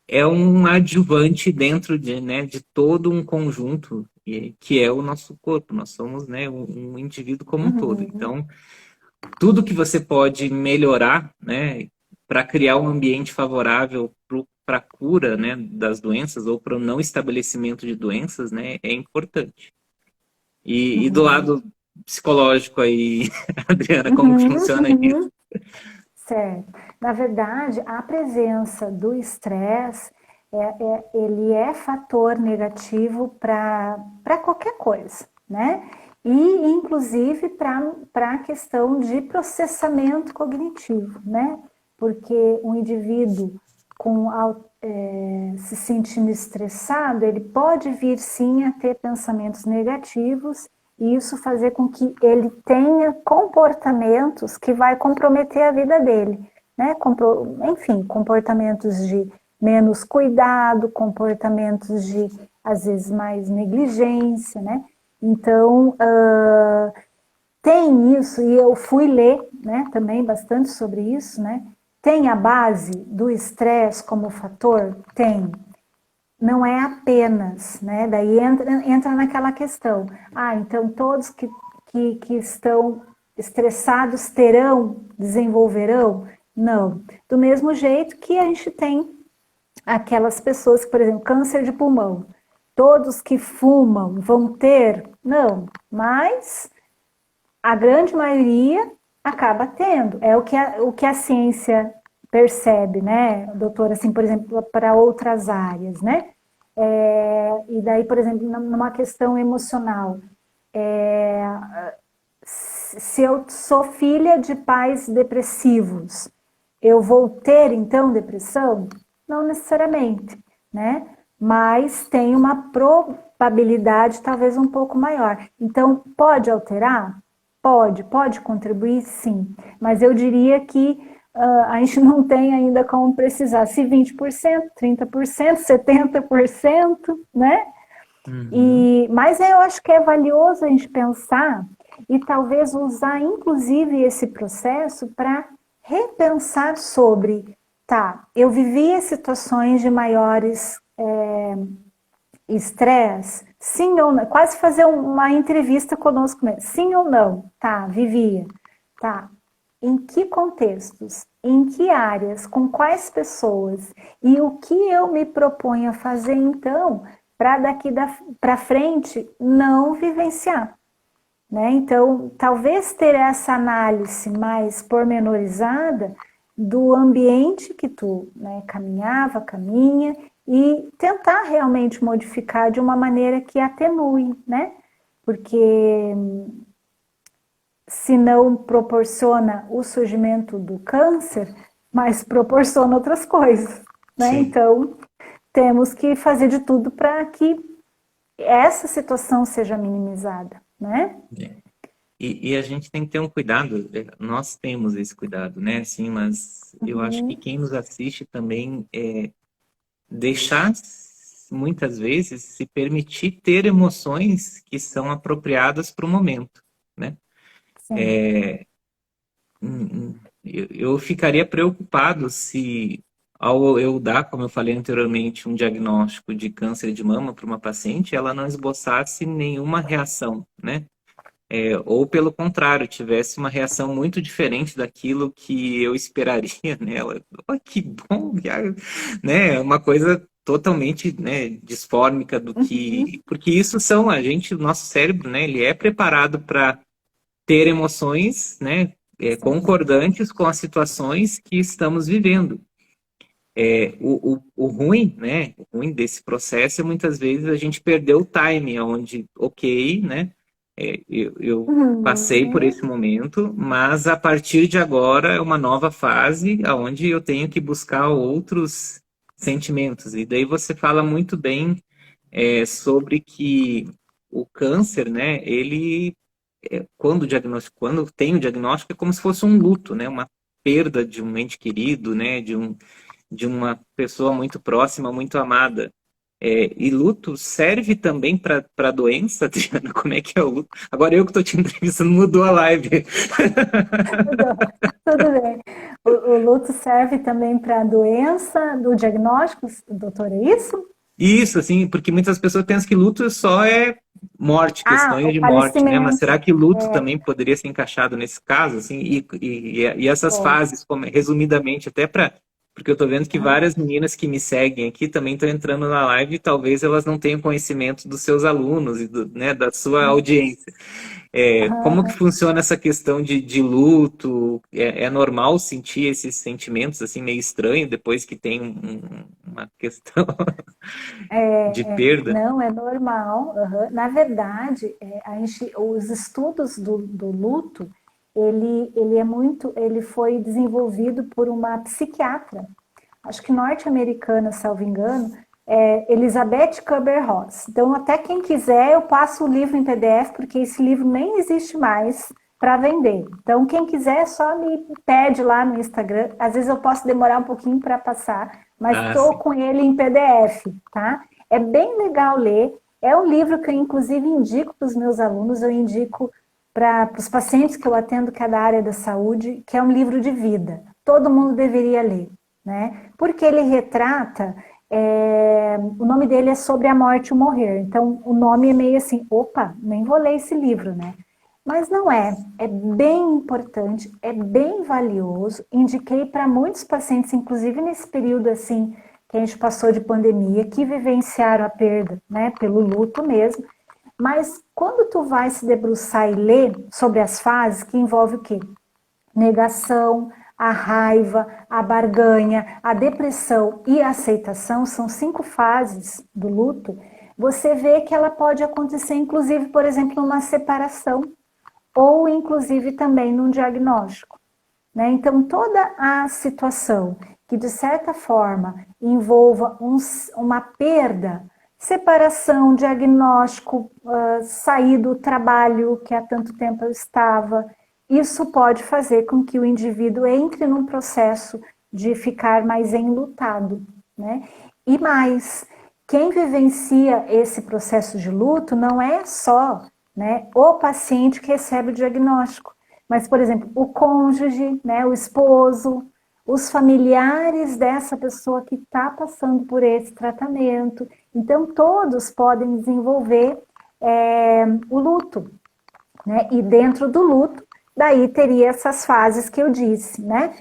é um adjuvante dentro de, né, de todo um conjunto que é o nosso corpo. Nós somos, né, um indivíduo como um todo. uhum. Então, tudo que você pode melhorar, né, para criar um ambiente favorável para a cura, né, das doenças ou para o não estabelecimento de doenças, né, é importante. E do Uhum. lado psicológico aí, Adriana, como que Uhum, funciona isso? uhum. Certo. Na verdade, a presença do estresse, ele é fator negativo para qualquer coisa, né? E, inclusive, para a questão de processamento cognitivo, né? Porque um indivíduo se sentindo estressado, ele pode vir sim a ter pensamentos negativos e isso fazer com que ele tenha comportamentos que vai comprometer a vida dele, né? Enfim, comportamentos de menos cuidado, comportamentos de às vezes mais negligência, né? Então tem isso e eu fui ler, né? Também bastante sobre isso, né? Tem a base do estresse como fator? Tem, não é apenas, né? Daí entra naquela questão. Ah, então todos que estão estressados terão, desenvolverão? Não. Do mesmo jeito que a gente tem aquelas pessoas que, por exemplo, câncer de pulmão. Todos que fumam vão ter? Não. Mas a grande maioria acaba tendo. É o que a ciência percebe, né, doutora, assim, por exemplo, para outras áreas, né? E daí, por exemplo, numa questão emocional, se eu sou filha de pais depressivos, eu vou ter então depressão? Não necessariamente, né? Mas tem uma probabilidade talvez um pouco maior. Então, pode alterar? Pode contribuir, sim. Mas eu diria que a gente não tem ainda como precisar se 20%, 30%, 70%, né? Uhum. Mas eu acho que é valioso a gente pensar e talvez usar, inclusive, esse processo para repensar sobre, tá, eu vivia situações de maiores estresse, sim ou não, quase fazer uma entrevista conosco mesmo, sim ou não, tá, vivia, tá, em que contextos, em que áreas, com quais pessoas e o que eu me proponho a fazer então para daqui para frente não vivenciar. Né? Então, talvez ter essa análise mais pormenorizada do ambiente que tu, né, caminhava, caminha, e tentar realmente modificar de uma maneira que atenue, né? Porque se não proporciona o surgimento do câncer, mas proporciona outras coisas, né? Sim. Então, temos que fazer de tudo para que essa situação seja minimizada, né? É. E a gente tem que ter um cuidado, nós temos esse cuidado, né? Sim, mas eu acho que Uhum. quem nos assiste também deixar muitas vezes se permitir ter emoções que são apropriadas para o momento, né? Sim. Eu ficaria preocupado se ao eu dar, como eu falei anteriormente, um diagnóstico de câncer de mama para uma paciente, ela não esboçasse nenhuma reação, né? Ou pelo contrário, tivesse uma reação muito diferente daquilo que eu esperaria nela. Oh, que bom, né? Uma coisa totalmente, né, disfórmica do que, Uhum. porque isso são a gente, o nosso cérebro, né? Ele é preparado para ter emoções, né, Sim. concordantes com as situações que estamos vivendo. O ruim, né, o ruim desse processo é muitas vezes a gente perdeu o time, onde, ok, né, eu passei por Uhum. esse momento, mas a partir de agora é uma nova fase onde eu tenho que buscar outros sentimentos. E daí você fala muito bem sobre que o câncer, né, ele quando tem o diagnóstico, é como se fosse um luto, né? Uma perda de um ente querido, né? De uma pessoa muito próxima, muito amada. E luto serve também para a doença, Adriana? Como é que é o luto? Agora eu que estou te entrevistando, mudou a live. Tudo bem. O luto serve também para a doença do diagnóstico, doutor, é isso? Isso, assim, porque muitas pessoas pensam que luto só é morte, Ah, questões o de morte, né? Mas falecimento. será que luto também poderia ser encaixado nesse caso, assim? E essas Pode. fases, resumidamente, até para... Porque eu estou vendo que Aham, várias meninas que me seguem aqui também estão entrando na live e talvez elas não tenham conhecimento dos seus alunos e né, da sua audiência. Como que aham. funciona essa questão de luto? É normal sentir esses sentimentos assim meio estranhos depois que tem uma questão de perda? Não, é normal. Aham. Na verdade, os estudos do luto, ele foi desenvolvido por uma psiquiatra, acho que norte-americana, salvo engano, Elizabeth Kubler-Ross. Então, até quem quiser, eu passo o livro em PDF, porque esse livro nem existe mais para vender. Então, quem quiser, só me pede lá no Instagram. Às vezes eu posso demorar um pouquinho para passar, mas Ah, estou sim. com ele em PDF, tá? É bem legal ler. É um livro que eu, inclusive, indico para os meus alunos, eu indico para os pacientes que eu atendo, que é da área da saúde, que é um livro de vida. Todo mundo deveria ler, né? Porque ele retrata, o nome dele é Sobre a Morte e o Morrer. Então, o nome é meio assim, opa, nem vou ler esse livro, né? Mas não é bem importante, é bem valioso. Indiquei para muitos pacientes, inclusive nesse período assim que a gente passou de pandemia, que vivenciaram a perda, né, pelo luto mesmo. Mas quando tu vai se debruçar e ler sobre as fases, que envolve o quê? Negação, a raiva, a barganha, a depressão e a aceitação, são 5 fases do luto. Você vê que ela pode acontecer, inclusive, por exemplo, numa separação ou inclusive também num diagnóstico, né? Então, toda a situação que, de certa forma, envolva uma perda, separação, diagnóstico, sair do trabalho que há tanto tempo eu estava, isso pode fazer com que o indivíduo entre num processo de ficar mais enlutado, né? E mais, quem vivencia esse processo de luto não é só, né, o paciente que recebe o diagnóstico, mas, por exemplo, o cônjuge, né, o esposo, os familiares dessa pessoa que está passando por esse tratamento. Então, todos podem desenvolver o luto, né? E dentro do luto, daí teria essas fases que eu disse, né?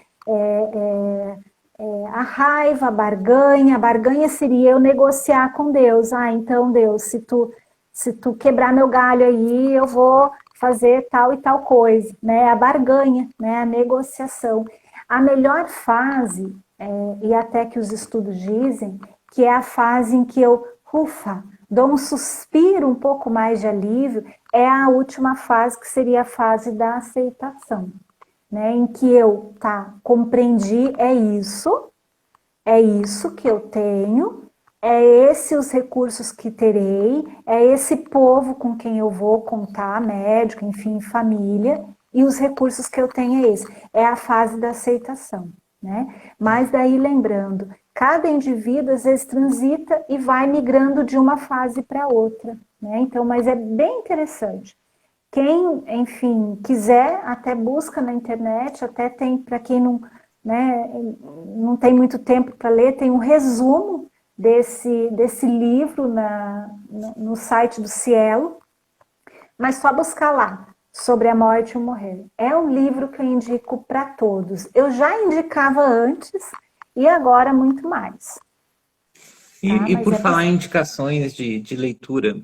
A raiva, a barganha seria eu negociar com Deus. Ah, então Deus, se tu quebrar meu galho aí, eu vou fazer tal e tal coisa, né? A barganha, né? A negociação. A melhor fase, e até que os estudos dizem, que é a fase em que eu, ufa, dou um suspiro, um pouco mais de alívio, é a última fase, que seria a fase da aceitação, né? Em que eu, tá, compreendi, é isso que eu tenho, é esse os recursos que terei, é esse povo com quem eu vou contar, médico, enfim, família, e os recursos que eu tenho é esse. É a fase da aceitação, né? Mas daí lembrando, cada indivíduo às vezes transita e vai migrando de uma fase para outra, né? Então, mas é bem interessante. Quem, enfim, quiser, até busca na internet, até tem, para quem não, né, não tem muito tempo para ler, tem um resumo desse livro no site do Cielo, mas só buscar lá, Sobre a Morte e o Morrer. É um livro que eu indico para todos. Eu já indicava antes e agora muito mais, tá? E Mas por é falar em possível. indicações de leitura,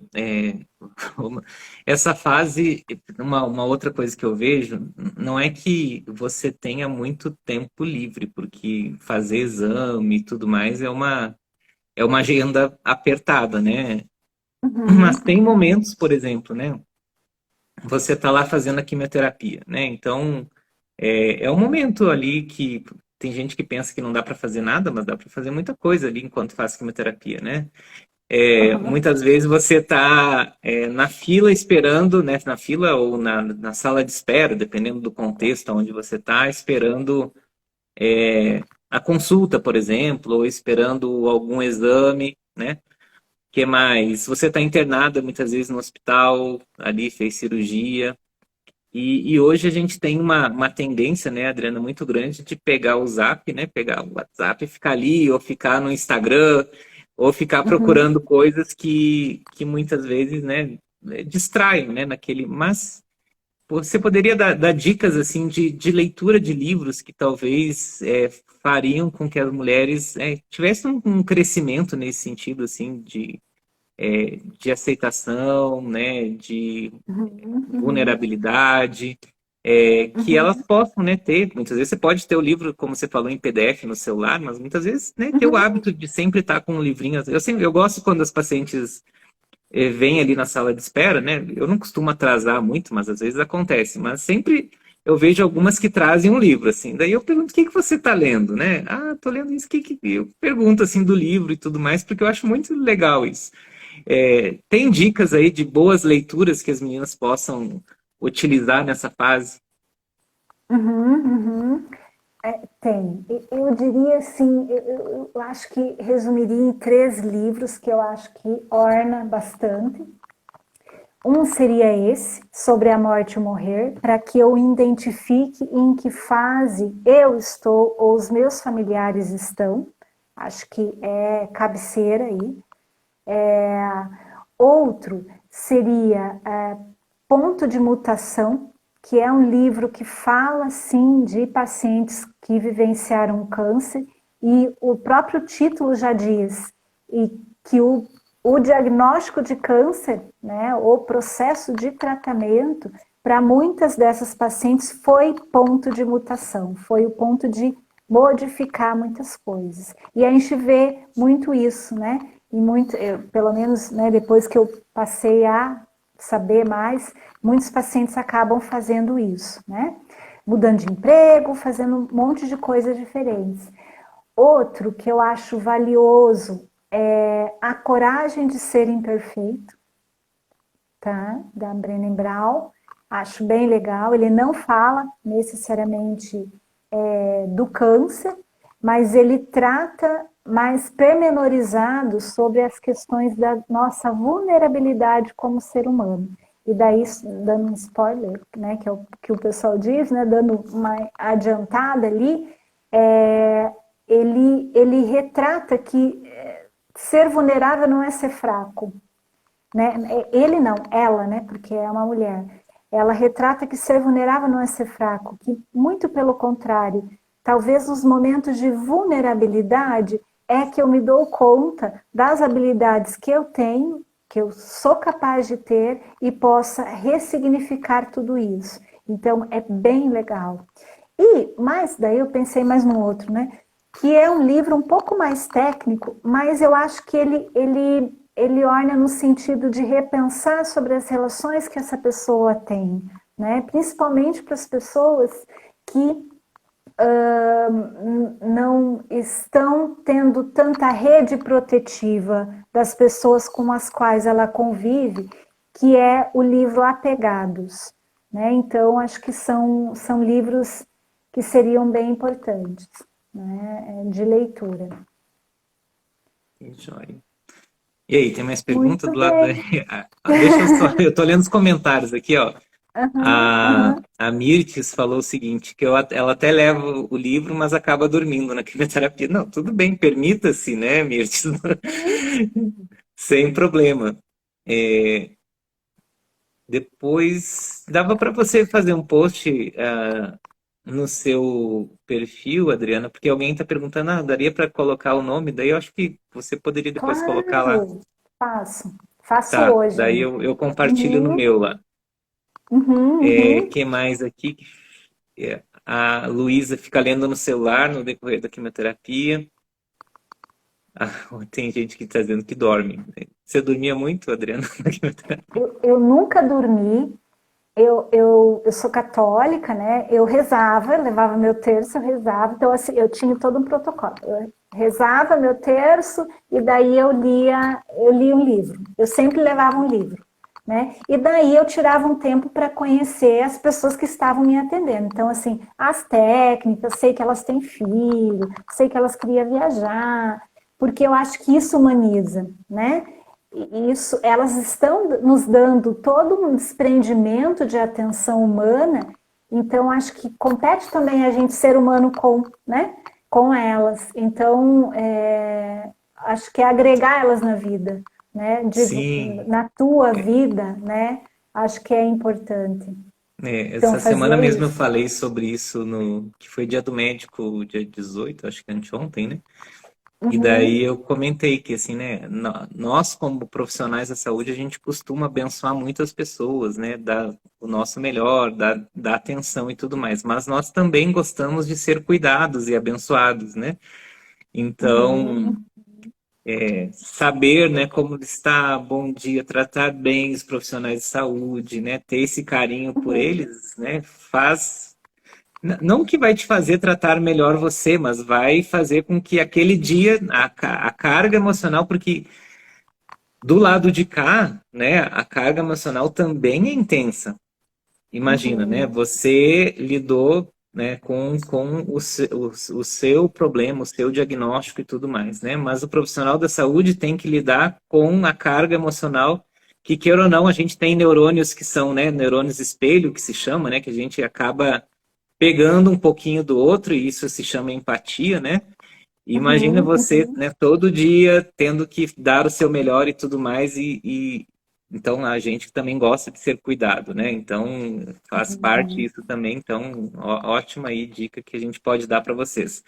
essa fase, uma outra coisa que eu vejo, não é que você tenha muito tempo livre, porque fazer exame e tudo mais é uma agenda apertada, né? Mas Uhum, tem momentos, por exemplo, né? Você está lá fazendo a quimioterapia, né? Então, é um momento ali que tem gente que pensa que não dá para fazer nada, mas dá para fazer muita coisa ali enquanto faz quimioterapia, né? uhum, Muitas vezes você está na fila esperando, né? Na fila ou na sala de espera, dependendo do contexto onde você está, esperando a consulta, por exemplo, ou esperando algum exame, né? Que mais? Você está internada muitas vezes no hospital, ali fez cirurgia. E hoje a gente tem uma tendência, né, Adriana, muito grande de pegar o Zap, né, pegar o WhatsApp e ficar ali, ou ficar no Instagram, ou ficar uhum. procurando coisas que muitas vezes, né, distraem, né, naquele, mas você poderia dar dicas assim de leitura de livros que talvez fariam com que as mulheres tivessem um crescimento nesse sentido assim de aceitação, né, de Uhum, uhum, vulnerabilidade, que elas uhum, possam, né, ter. Muitas vezes você pode ter o livro, como você falou, em PDF no celular, mas muitas vezes, né, ter o uhum, hábito de sempre estar com um livrinho. Eu gosto quando as pacientes vêm ali na sala de espera, né? Eu não costumo atrasar muito, mas às vezes acontece. Mas sempre eu vejo algumas que trazem um livro, assim. Daí eu pergunto, o que que você está lendo, né? Ah, tô lendo isso. Eu pergunto, assim, do livro e tudo mais, porque eu acho muito legal isso. Tem dicas aí de boas leituras que as meninas possam utilizar nessa fase? uhum, uhum. Tem. Eu diria assim, eu acho que resumiria em três livros que eu acho que orna bastante. Um seria esse, sobre a morte e o morrer, para que eu identifique em que fase eu estou ou os meus familiares estão. Acho que é cabeceira aí. Outro seria Ponto de Mutação, que é um livro que fala, sim, de pacientes que vivenciaram câncer, e o próprio título já diz e que o diagnóstico de câncer, né, o processo de tratamento, para muitas dessas pacientes foi ponto de mutação, foi o ponto de modificar muitas coisas. E a gente vê muito isso, né? E muito, pelo menos, né, depois que eu passei a saber mais, muitos pacientes acabam fazendo isso, né? Mudando de emprego, fazendo um monte de coisas diferentes. Outro que eu acho valioso é A Coragem de Ser Imperfeito, tá? Da Brené Brown. Acho bem legal. Ele não fala necessariamente do câncer, mas ele trata mais pormenorizado sobre as questões da nossa vulnerabilidade como ser humano. E daí, dando um spoiler, né, que é o que o pessoal diz, né, dando uma adiantada ali, ele retrata que ser vulnerável não é ser fraco, né? Ele não, ela, né? Porque é uma mulher. Ela retrata que ser vulnerável não é ser fraco, que muito pelo contrário, talvez nos momentos de vulnerabilidade é que eu me dou conta das habilidades que eu tenho, que eu sou capaz de ter e possa ressignificar tudo isso. Então é bem legal. E mais daí eu pensei mais no outro, né? Que é um livro um pouco mais técnico, mas eu acho que ele olha no sentido de repensar sobre as relações que essa pessoa tem, né? Principalmente para as pessoas que não estão tendo tanta rede protetiva das pessoas com as quais ela convive, que é o livro Apegados, né? Então, acho que são livros que seriam bem importantes, né? De leitura. Que joia. E aí, tem mais pergunta Muito do lado da... bem. Deixa eu só... Eu tô lendo os comentários aqui, ó. Uhum, uhum. A Mirtes falou o seguinte, que ela até leva o livro, mas acaba dormindo na quimioterapia. Não, tudo bem, permita-se, né, Mirtes? Sem problema. É, depois, dava para você fazer um post no seu perfil, Adriana, porque alguém está perguntando, daria para colocar o nome? Daí eu acho que você poderia depois colocar lá. Claro, faço. Faço Tá, hoje daí ainda. eu compartilho no Uhum, meu lá. uhum, uhum. Que mais aqui? A Luísa fica lendo no celular no decorrer da quimioterapia. Ah, tem gente que está dizendo que dorme. Você dormia muito, Adriana, na quimioterapia? Eu nunca dormi. Eu sou católica, né? Eu rezava, eu levava meu terço, eu rezava. Então, assim, eu tinha todo um protocolo. Eu rezava meu terço e daí eu lia um livro. Eu sempre levava um livro, né? E daí eu tirava um tempo para conhecer as pessoas que estavam me atendendo. Então, assim, as técnicas, sei que elas têm filho, sei que elas queriam viajar, porque eu acho que isso humaniza, né? Isso, elas estão nos dando todo um desprendimento de atenção humana, então acho que compete também a gente ser humano com, né, com elas. Então, acho que é agregar elas na vida, né? Sim. Na tua vida, né? Acho que é importante. Então, Essa semana fazer mesmo eu isso. falei sobre isso no que foi dia do médico, dia 18, acho que anteontem, né? E daí Uhum, eu comentei que assim, né, nós como profissionais da saúde, a gente costuma abençoar muitas pessoas, né, dar o nosso melhor, dar atenção e tudo mais, mas nós também gostamos de ser cuidados e abençoados, né? Então, uhum, saber, né, como está, bom dia, tratar bem os profissionais de saúde, né, ter esse carinho por uhum, eles, né, faz não que vai te fazer tratar melhor você, mas vai fazer com que aquele dia, a carga emocional, porque do lado de cá, né, a carga emocional também é intensa. Imagina, né, uhum, você lidou, né, com o seu problema, o seu diagnóstico e tudo mais, né, mas o profissional da saúde tem que lidar com a carga emocional que, queira ou não, a gente tem neurônios que são, né, neurônios espelho, que se chama, né, que a gente acaba pegando um pouquinho do outro, e isso se chama empatia, né? E imagina uhum, você, uhum, né, todo dia tendo que dar o seu melhor e tudo mais, então a gente também gosta de ser cuidado, né? Então faz parte uhum, isso também, então ótima aí dica que a gente pode dar para vocês.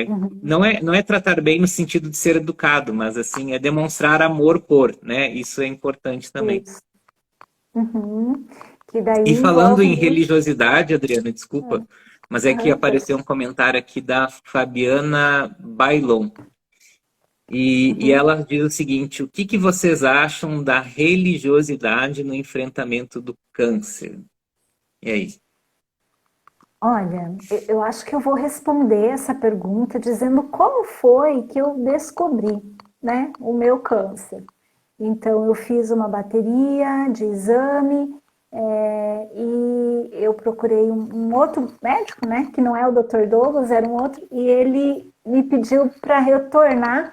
uhum. Não é tratar bem no sentido de ser educado, mas assim, é demonstrar amor por, né? Isso é importante também. Isso. Uhum. Que daí E falando envolve em muito. religiosidade, Adriana, desculpa, mas é que Aham, pode apareceu um ser. comentário aqui da Fabiana Bailon. E Uhum. ela diz o seguinte: o que que vocês acham da religiosidade no enfrentamento do câncer? E aí? Olha, eu acho que eu vou responder essa pergunta dizendo como foi que eu descobri, né, o meu câncer. Então, eu fiz uma bateria de exame e eu procurei um outro médico, né, que não é o Dr. Douglas, era um outro, e ele me pediu para retornar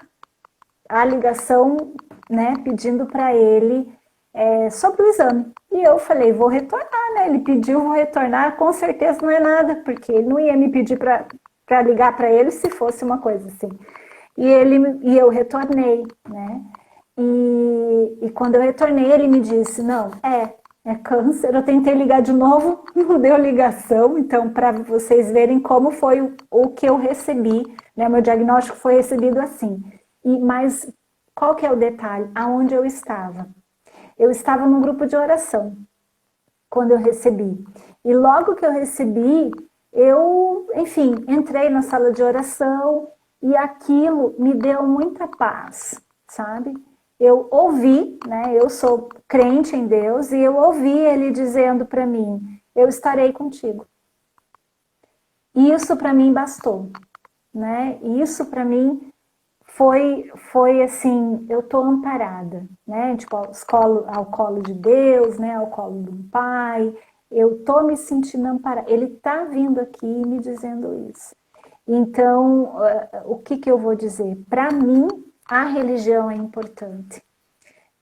a ligação, né, pedindo para ele sobre o exame. E eu falei, vou retornar, né? Ele pediu, vou retornar, com certeza não é nada, porque ele não ia me pedir para ligar para ele se fosse uma coisa assim. E eu retornei, né? E quando eu retornei, ele me disse, não, é câncer. Eu tentei ligar de novo, não deu ligação. Então, para vocês verem como foi o que eu recebi, né? Meu diagnóstico foi recebido assim. Mas qual que é o detalhe? Aonde eu estava? Eu estava num grupo de oração quando eu recebi. E logo que eu recebi, eu, enfim, entrei na sala de oração e aquilo me deu muita paz, sabe? Eu ouvi, né? Eu sou crente em Deus e eu ouvi ele dizendo para mim: "Eu estarei contigo". E isso para mim bastou, né? Isso para mim foi assim, eu tô amparada, né? Tipo, ao colo de Deus, né? Ao colo do Pai. Eu tô me sentindo amparada. Ele tá vindo aqui me dizendo isso. Então, o que que eu vou dizer? Para mim, a religião é importante.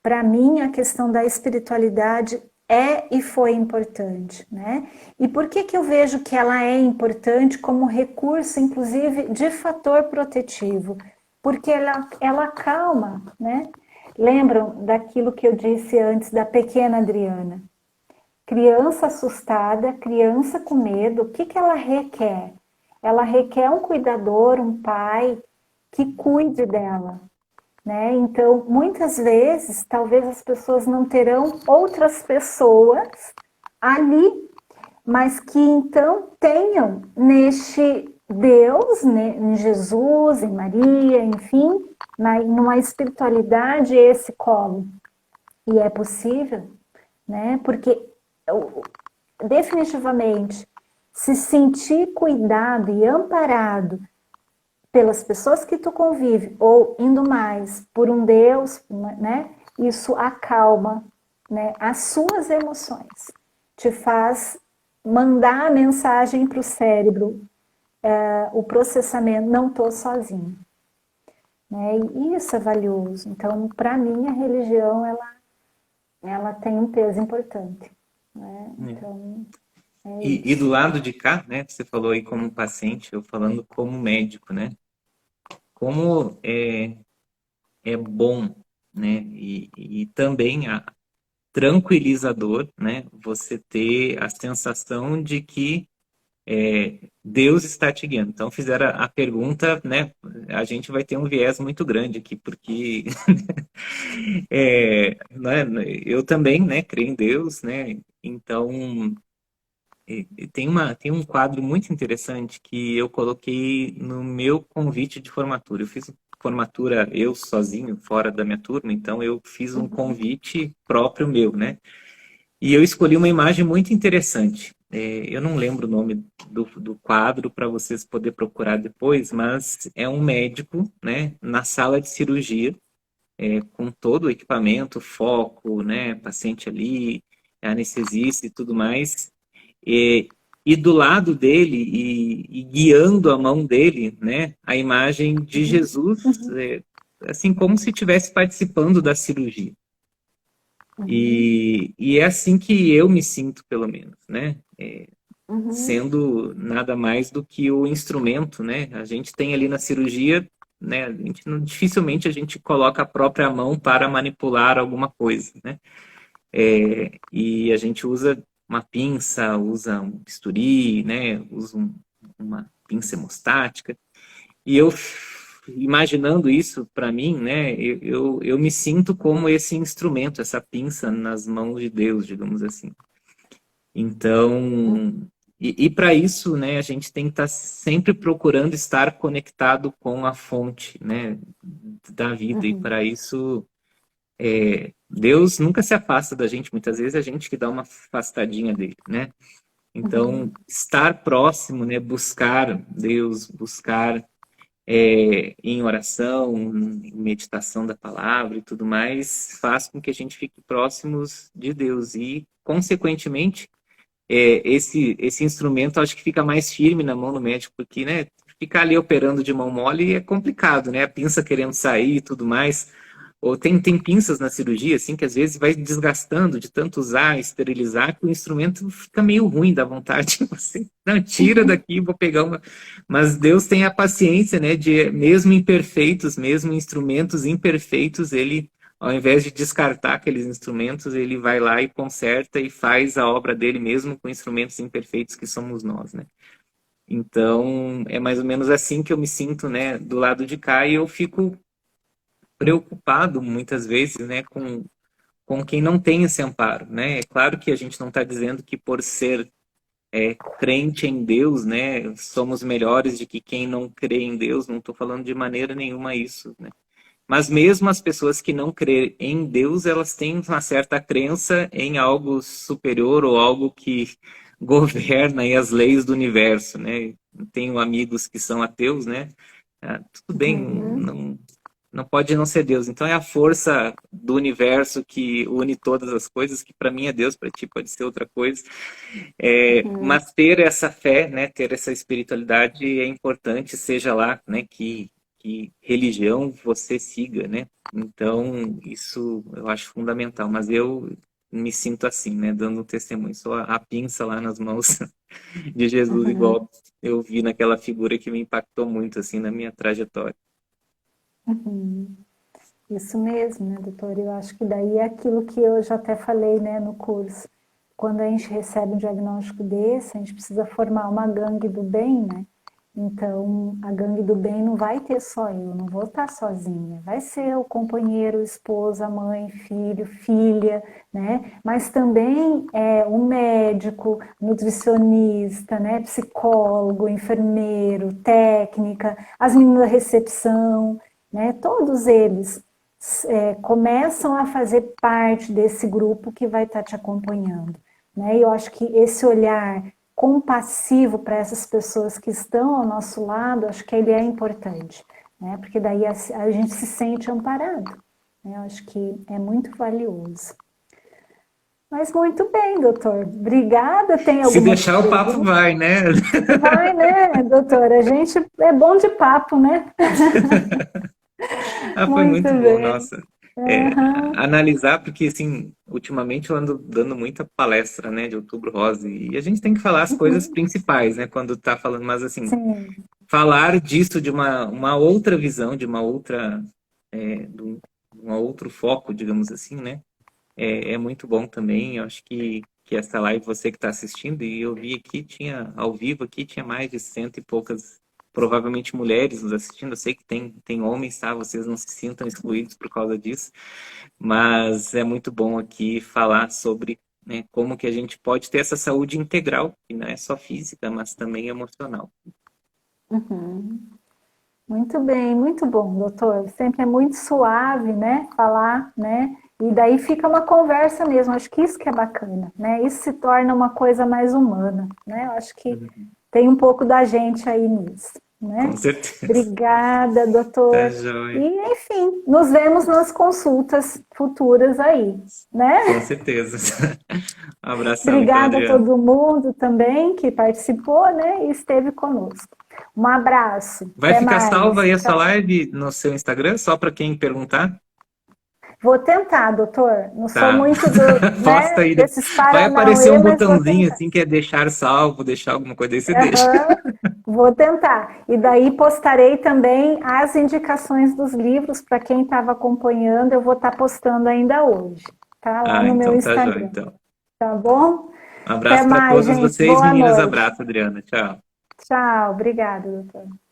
Para mim, a questão da espiritualidade é e foi importante, né? E por que que eu vejo que ela é importante como recurso, inclusive, de fator protetivo? Porque ela acalma, né? Lembram daquilo que eu disse antes da pequena Adriana? Criança assustada, criança com medo, o que que ela requer? Ela requer um cuidador, um pai que cuide dela, né? Então, muitas vezes, talvez as pessoas não terão outras pessoas ali, mas que então tenham neste Deus, né, em Jesus, em Maria, enfim, numa espiritualidade esse colo. E é possível, né? Porque definitivamente se sentir cuidado e amparado pelas pessoas que tu convive, ou indo mais por um Deus, né? Isso acalma, né, as suas emoções, te faz mandar a mensagem para o cérebro, o processamento, não estou sozinho. Né? E isso é valioso. Então, para mim, a religião ela tem um peso importante. Né? Então, é E do isso. lado de cá, né? Você falou aí como paciente, eu falando como médico, né? Como é bom né? E também tranquilizador, né? Você ter a sensação de que Deus está te guiando. Então, fizeram a pergunta, né? A gente vai ter um viés muito grande aqui, porque né, eu também, né, creio em Deus, né? Então, e tem um quadro muito interessante que eu coloquei no meu convite de formatura. Eu fiz formatura eu sozinho, fora da minha turma, então eu fiz um Uhum. convite próprio meu, né? E eu escolhi uma imagem muito interessante. Eu não lembro o nome do quadro para vocês poderem procurar depois, mas é um médico, né, na sala de cirurgia, com todo o equipamento, foco, né, paciente ali, anestesista e tudo mais. E, e do lado dele, e guiando a mão dele, né, a imagem de Uhum. Jesus, Uhum. assim como se estivesse participando da cirurgia. Uhum. E é assim que eu me sinto, pelo menos, né? Uhum. Sendo nada mais do que o instrumento, né? A gente tem ali na cirurgia, né? Dificilmente a gente coloca a própria mão para manipular alguma coisa, né? E a gente usa uma pinça, usa um bisturi, né? Usa uma pinça hemostática. E eu, imaginando isso para mim, né, eu me sinto como esse instrumento, essa pinça nas mãos de Deus, digamos assim. Então, e para isso, né, a gente tem que estar sempre procurando estar conectado com a fonte, né, da vida. E Uhum. para isso, Deus nunca se afasta da gente, muitas vezes é a gente que dá uma afastadinha dele, né? Então, Uhum. estar próximo, né, buscar Deus, buscar em oração, em meditação da palavra e tudo mais, faz com que a gente fique próximos de Deus e, consequentemente, esse instrumento acho que fica mais firme na mão do médico, porque, né, ficar ali operando de mão mole é complicado, né? A pinça querendo sair e tudo mais. Ou tem pinças na cirurgia, assim, que às vezes vai desgastando de tanto usar, esterilizar, que o instrumento fica meio ruim, dá vontade de você. Não, tira daqui, vou pegar uma. Mas Deus tem a paciência, né, de mesmo imperfeitos, mesmo instrumentos imperfeitos, ele, ao invés de descartar aqueles instrumentos, ele vai lá e conserta e faz a obra dele mesmo com instrumentos imperfeitos que somos nós, né? Então, é mais ou menos assim que eu me sinto, né, do lado de cá e eu fico preocupado muitas vezes, né, com quem não tem esse amparo, né? É claro que a gente não está dizendo que por ser crente em Deus, né, somos melhores de que quem não crê em Deus, não estou falando de maneira nenhuma isso, né? Mas mesmo as pessoas que não creem em Deus, elas têm uma certa crença em algo superior ou algo que governa aí as leis do universo, né? Tenho amigos que são ateus, né? Tudo bem, Uhum. não pode não ser Deus. Então é a força do universo que une todas as coisas, que para mim é Deus, para ti pode ser outra coisa. Uhum. Mas ter essa fé, né, ter essa espiritualidade é importante, seja lá, né, que religião você siga, né? Então isso eu acho fundamental. Mas eu me sinto assim, né, dando um testemunho. Sou a pinça lá nas mãos de Jesus, Uhum. igual eu vi naquela figura que me impactou muito assim na minha trajetória. Uhum. Isso mesmo, né, doutor? Eu acho que daí é aquilo que eu já até falei, né, no curso. Quando a gente recebe um diagnóstico desse, a gente precisa formar uma gangue do bem, né? Então, a gangue do bem não vai ter só eu, não vou estar sozinha. Vai ser o companheiro, esposa, mãe, filho, filha, né? Mas também o médico, nutricionista, né? Psicólogo, enfermeiro, técnica, as meninas da recepção, né? Todos eles começam a fazer parte desse grupo que vai estar te acompanhando. Né? E eu acho que esse olhar compassivo para essas pessoas que estão ao nosso lado, acho que ele é importante, né? Porque daí a gente se sente amparado. Né? Eu acho que é muito valioso. Mas muito bem, doutor. Obrigada. Tem Se alguma deixar, o papo pergunta? vai, né? Vai, né, doutor? A gente é bom de papo, né? Ah, foi Muito muito bom, bem. nossa. Uhum. Analisar, porque assim, ultimamente eu ando dando muita palestra, né, de Outubro Rosa, e a gente tem que falar as coisas Uhum. principais, né, quando tá falando, mas assim, Sim. falar disso de uma outra visão, de uma outra, de um outro foco, digamos assim, né? É muito bom também. Eu acho que essa live, você que está assistindo, e eu vi aqui, tinha ao vivo aqui, tinha mais de cento e poucas, provavelmente mulheres nos assistindo. Eu sei que tem homens, tá? Vocês não se sintam excluídos por causa disso, mas é muito bom aqui falar sobre, né, como que a gente pode ter essa saúde integral, que não é só física, mas também emocional. Uhum. Muito bem, muito bom, doutor. Sempre é muito suave, né? Falar, né? E daí fica uma conversa mesmo. Acho que isso que é bacana, né? Isso se torna uma coisa mais humana, né? Eu acho que Uhum. tem um pouco da gente aí nisso, Com né? certeza. Obrigada, Tá doutor. E, joia. enfim, nos vemos nas consultas futuras aí, né? Com certeza. Um abração, então, Obrigada a Adriano. todo mundo também que participou, né? E esteve conosco. Um abraço. Vai Até ficar salva mais. aí a sua Tchau. live no seu Instagram, só para quem perguntar? Vou tentar, doutor. Não sou Tá. muito do, Posta né, aí. desses Vai aparecer paranauê, um mas vou botãozinho tentar. assim que é deixar salvo, deixar alguma coisa aí, você deixa. Aham, vou tentar. E daí postarei também as indicações dos livros para quem estava acompanhando. Eu vou estar postando ainda hoje. Tá lá Ah, no meu então tá jóia, Instagram. então. Tá bom? Um Até abraço para mais, todos gente. vocês, Boa meninas. noite. Abraço, Adriana. Tchau. Tchau. Obrigada, doutor.